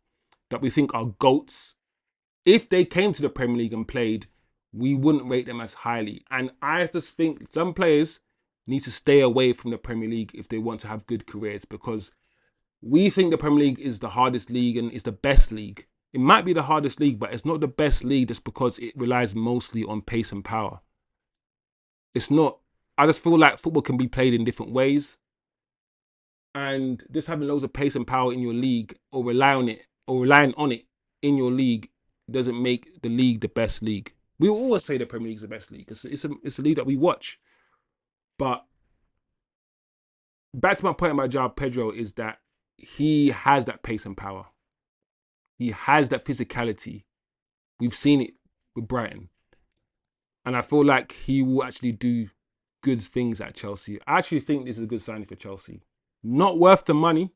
that we think are GOATs, if they came to the Premier League and played, we wouldn't rate them as highly. And I just think some players need to stay away from the Premier League if they want to have good careers, because we think the Premier League is the hardest league and is the best league. It might be the hardest league, but it's not the best league just because it relies mostly on pace and power. It's not. I just feel like football can be played in different ways. And just having loads of pace and power in your league, or relying on it in your league, doesn't make the league the best league. We always say the Premier League is the best league. It's a league that we watch. But back to my point about Joao Pedro is that he has that pace and power. He has that physicality. We've seen it with Brighton. And I feel like he will actually do good things at Chelsea. I actually think this is a good signing for Chelsea. Not worth the money,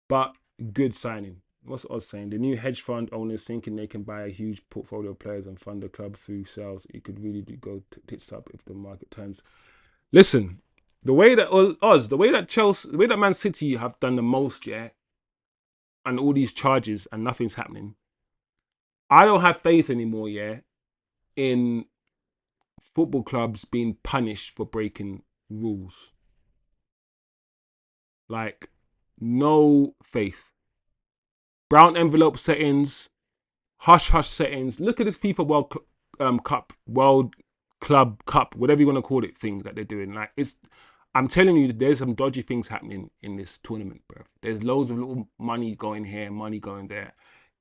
but good signing. What's Oz saying? The new hedge fund owners thinking they can buy a huge portfolio of players and fund the club through sales. It could really go tits up if the market turns. Listen, the way that Chelsea, the way that Man City have done the most, yeah, and all these charges and nothing's happening, I don't have faith anymore, yeah, in football clubs being punished for breaking rules. Like, no faith. Brown envelope settings, hush settings. Look at this FIFA World Club Cup, whatever you want to call it, thing that they're doing. Like, I'm telling you, there's some dodgy things happening in this tournament, bro. There's loads of little money going here, money going there.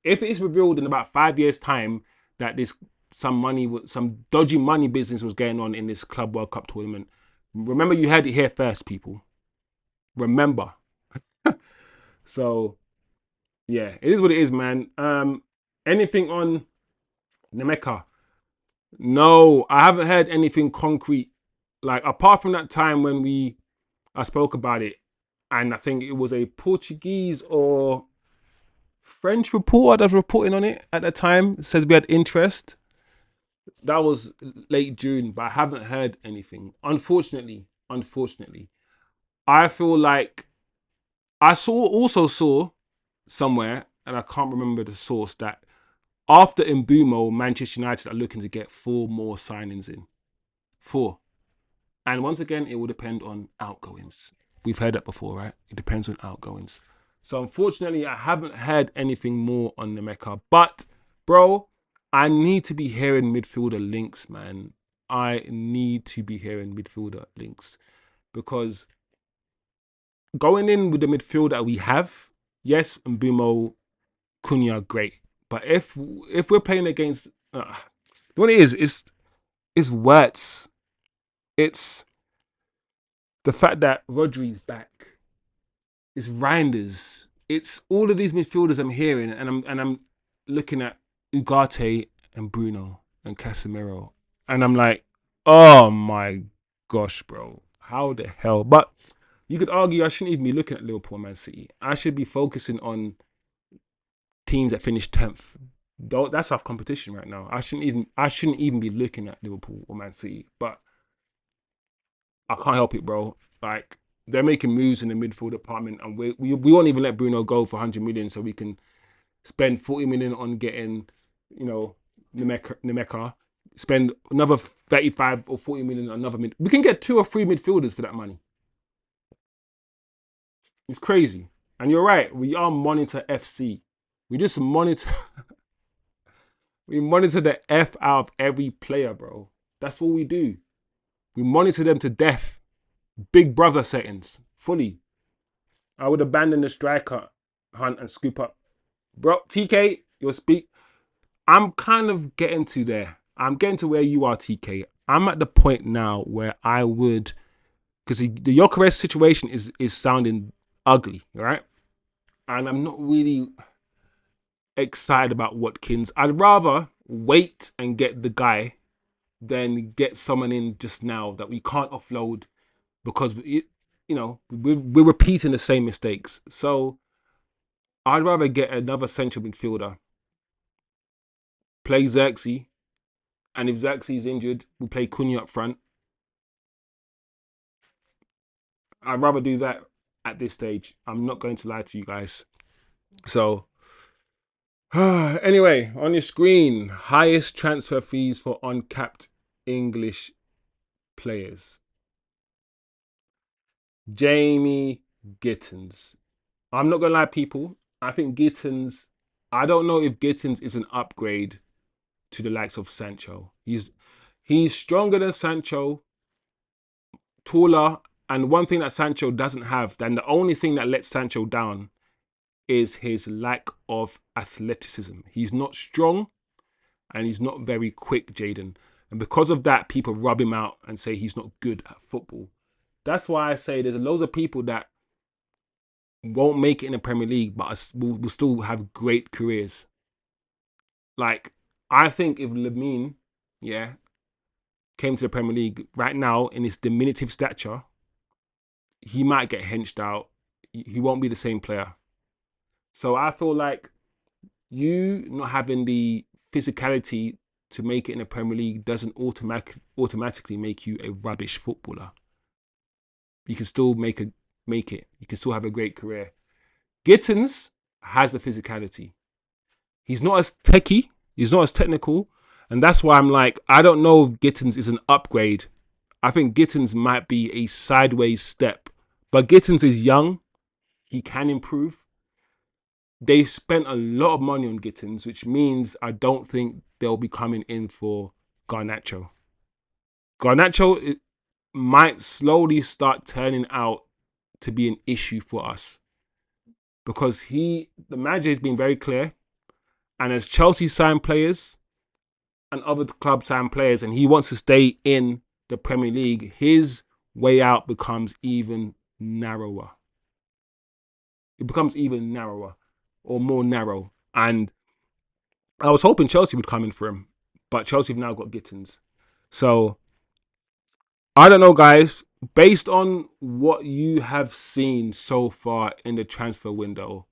If it is revealed in about 5 years' time that some dodgy money business was going on in this Club World Cup tournament, remember, you heard it here first, people. Remember. So, yeah, it is what it is, man. Anything on Nemeka? No, I haven't heard anything concrete. Like, apart from that time when I spoke about it, and I think it was a Portuguese or French reporter that was reporting on it at the time. It says we had interest. That was late June, but I haven't heard anything. Unfortunately. I feel like I also saw somewhere, and I can't remember the source, that after Mbeumo, Manchester United are looking to get 4 more signings in. 4. And once again, it will depend on outgoings. We've heard that before, right? It depends on outgoings. So unfortunately, I haven't heard anything more on Nemeka. But, bro, I need to be hearing midfielder links, man. I need to be hearing midfielder links. Because going in with the midfield that we have, yes, Mbeumo, Cunha, great. But if we're playing against, what it is, it's Wirtz. It's the fact that Rodri's back. It's Reinders. It's all of these midfielders I'm hearing, and I'm looking at Ugarte and Bruno and Casemiro, and I'm like, oh my gosh, bro. How the hell? But you could argue I shouldn't even be looking at Liverpool and Man City. I should be focusing on teams that finish 10th. That's our competition right now. I shouldn't even be looking at Liverpool or Man City. But I can't help it, bro. Like, they're making moves in the midfield department, and we won't even let Bruno go for 100 million so we can spend 40 million on getting, Nemeka, spend another 35 or 40 million on another mid. We can get 2 or 3 midfielders for that money. It's crazy. And you're right, we are monitor FC. We just monitor we monitor the F out of every player, bro. That's what we do. We monitor them to death. Big brother settings, fully. I would abandon the striker hunt and scoop up. Bro, TK, you'll speak. I'm kind of getting to there. I'm getting to where you are, TK. I'm at the point now where I would, because the Gyökeres situation is sounding ugly, right? And I'm not really excited about Watkins. I'd rather wait and get the guy than get someone in just now that we can't offload because we're repeating the same mistakes. So I'd rather get another central midfielder, play Zirkzee, and if Zirkzee's injured, we play Cunha up front. I'd rather do that at this stage. I'm not going to lie to you guys. So, anyway, on your screen, highest transfer fees for uncapped English players. Jamie Gittens. I'm not going to lie, people. I think Gittens, I don't know if Gittens is an upgrade to the likes of Sancho. He's stronger than Sancho, taller, and one thing that Sancho doesn't have, then the only thing that lets Sancho down is his lack of athleticism. He's not strong and he's not very quick, Jaden. And because of that, people rub him out and say he's not good at football. That's why I say there's loads of people that won't make it in the Premier League, but will still have great careers. Like, I think if Lamine, came to the Premier League right now in his diminutive stature, he might get henched out. He won't be the same player. So I feel like you not having the physicality to make it in the Premier League doesn't automatically make you a rubbish footballer. You can still make it. You can still have a great career. Gittens has the physicality. He's not as techie. He's not as technical. And that's why I'm like, I don't know if Gittens is an upgrade. I think Gittens might be a sideways step. But Gittens is young. He can improve. They spent a lot of money on Gittens, which means I don't think they'll be coming in for Garnacho. Garnacho might slowly start turning out to be an issue for us because the manager has been very clear, and as Chelsea sign players and other clubs sign players, and he wants to stay in the Premier League, his way out becomes even narrower. It becomes even narrower or more narrow. And I was hoping Chelsea would come in for him, but Chelsea have now got Gittens. So I don't know, guys. Based on what you have seen so far in the transfer window,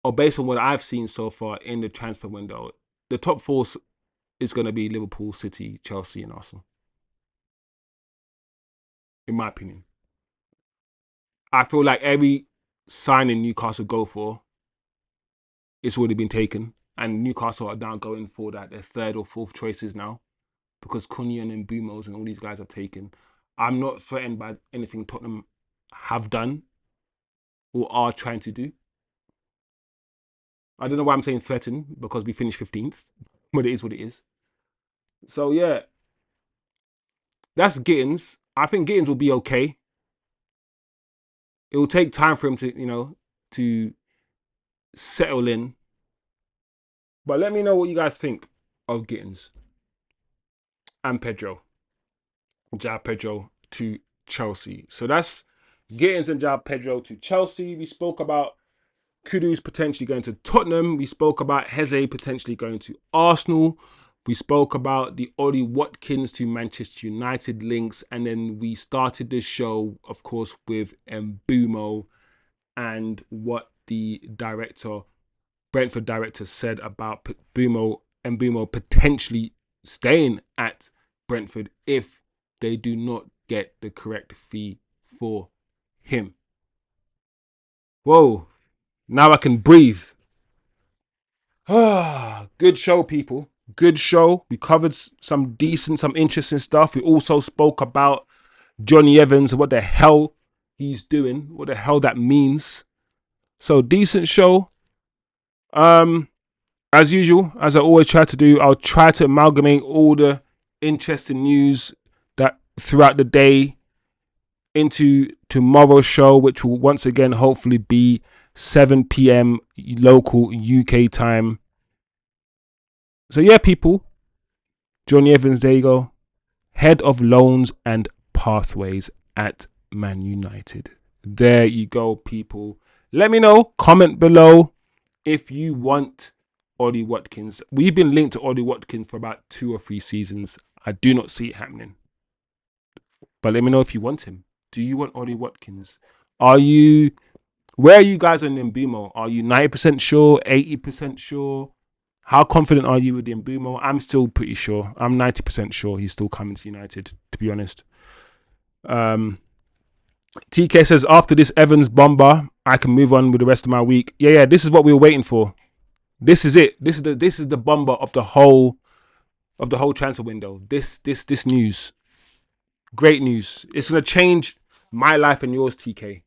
or based on what I've seen so far in the transfer window, the top 4 is going to be Liverpool, City, Chelsea, and Arsenal. In my opinion. I feel like every signing Newcastle go for, it's already been taken. And Newcastle are now going for their 3rd or 4th choices now, because Cunha and Mbeumo and all these guys have taken. I'm not threatened by anything Tottenham have done or are trying to do. I don't know why I'm saying threatened, because we finished 15th, but it is what it is. So yeah, that's Gittens. I think Gittens will be okay. It will take time for him to settle in. But let me know what you guys think of Gittens and Pedro. Joao Pedro to Chelsea. So that's Gittens and Joao Pedro to Chelsea. We spoke about Kudus potentially going to Tottenham. We spoke about Eze potentially going to Arsenal. We spoke about the Ollie Watkins to Manchester United links, and then we started this show, of course, with Mbeumo and what the Brentford director, said about Mbeumo potentially staying at Brentford if they do not get the correct fee for him. Whoa, now I can breathe. Good show, people. Good show. We covered some interesting stuff. We also spoke about Jonny Evans and what the hell he's doing, what the hell that means. So decent show. As usual, as I always try to do, I'll try to amalgamate all the interesting news that throughout the day into tomorrow's show, which will once again hopefully be 7 p.m. local UK time. So yeah, people, Jonny Evans, there you go, head of loans and pathways at Man United. There you go, people. Let me know, comment below if you want Ollie Watkins. We've been linked to Ollie Watkins for about 2 or 3 seasons. I do not see it happening. But let me know if you want him. Do you want Ollie Watkins? Where are you guys on Mbeumo? Are you 90% sure, 80% sure? How confident are you with Mbeumo? I'm still pretty sure. I'm 90% sure he's still coming to United, to be honest. TK says, after this Evans bomber, I can move on with the rest of my week. Yeah, this is what we were waiting for. This is it. This is the bomber of the whole transfer window. This news. Great news. It's gonna change my life and yours, TK.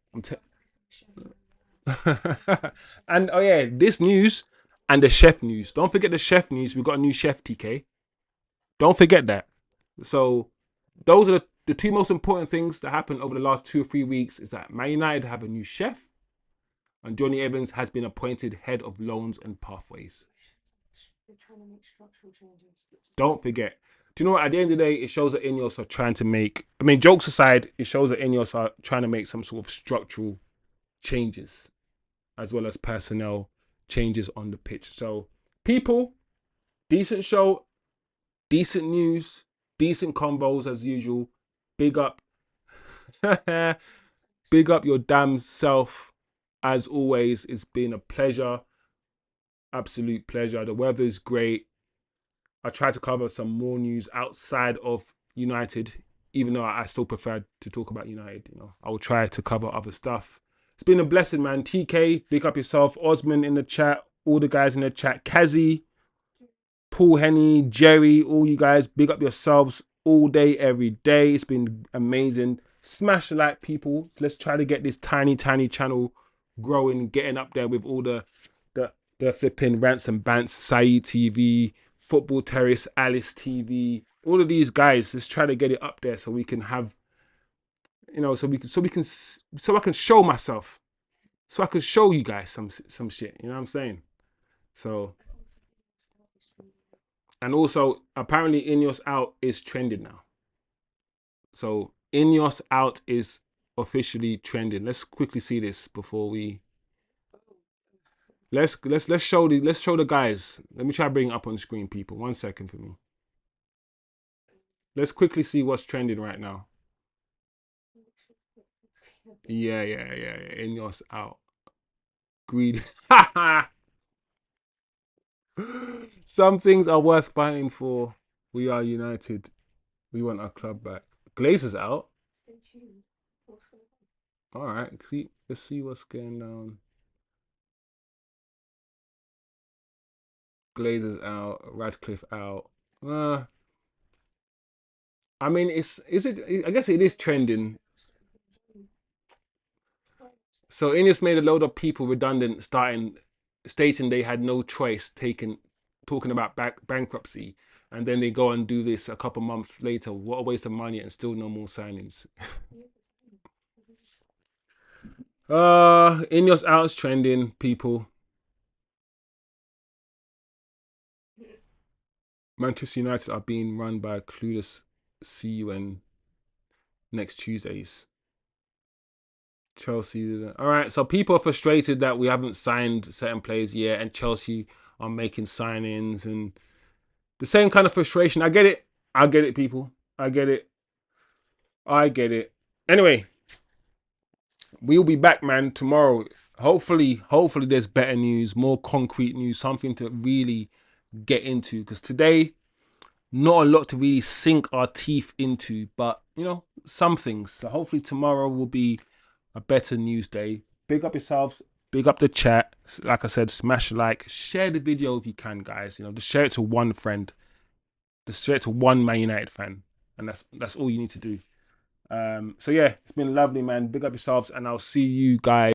And oh yeah, this news and the chef news. Don't forget the chef news. We've got a new chef, TK. Don't forget that. So those are the 2 most important things that happened over the last 2 or 3 weeks, is that Man United have a new chef and Jonny Evans has been appointed head of loans and pathways. They're trying to make structural changes. Don't forget. Do you know what? At the end of the day, it shows that Ineos are trying to make... I mean, jokes aside, it shows that Ineos are trying to make some sort of structural changes as well as personnel changes on the pitch. So, people, decent show, decent news, decent combos as usual. Big up. Big up your damn self. As always, it's been a pleasure. Absolute pleasure. The weather is great. I try to cover some more news outside of United, even though I still prefer to talk about United. You know, I will try to cover other stuff. It's been a blessing, man. TK, big up yourself. Osman in the chat. All the guys in the chat. Kazi, Paul Henny, Jerry, all you guys, big up yourselves all day, every day. It's been amazing. Smash the like, people. Let's try to get this tiny channel growing, getting up there with all the flipping rants and bants, Saeed TV, Football Terrace, Alice TV, all of these guys. Let's try to get it up there so we can have, you know, so I can show myself, so I can show you guys some shit. You know what I'm saying? So, and also apparently Ineos out is trending now. So Ineos out is officially trending. Let's quickly see this before we. Let's show the guys. Let me try to bring it up on screen, people. 1 second for me. Let's quickly see what's trending right now. Yeah. Ineos out. Greed. Some things are worth fighting for. We are united. We want our club back. Glazer's out. All right. Let's see what's going on. Glazer's out. Radcliffe out. I mean, I guess it is trending. So Ineos made a load of people redundant, stating they had no choice, talking about bankruptcy, and then they go and do this a couple months later. What a waste of money, and still no more signings. Ineos out is trending, people. Manchester United are being run by Kudus. See you next Tuesdays. Chelsea. All right, so people are frustrated that we haven't signed certain players yet, and Chelsea are making signings, and the same kind of frustration. I get it. I get it, people. I get it. I get it. Anyway, we'll be back, man, tomorrow. Hopefully there's better news, more concrete news, something to really get into. Because today, not a lot to really sink our teeth into, but, you know, some things. So hopefully tomorrow will be a better news day. Big up yourselves. Big up the chat. Like I said, smash a like. Share the video if you can, guys. You know, just share it to one friend. Just share it to one Man United fan. And that's all you need to do. So yeah, it's been lovely, man. Big up yourselves, and I'll see you guys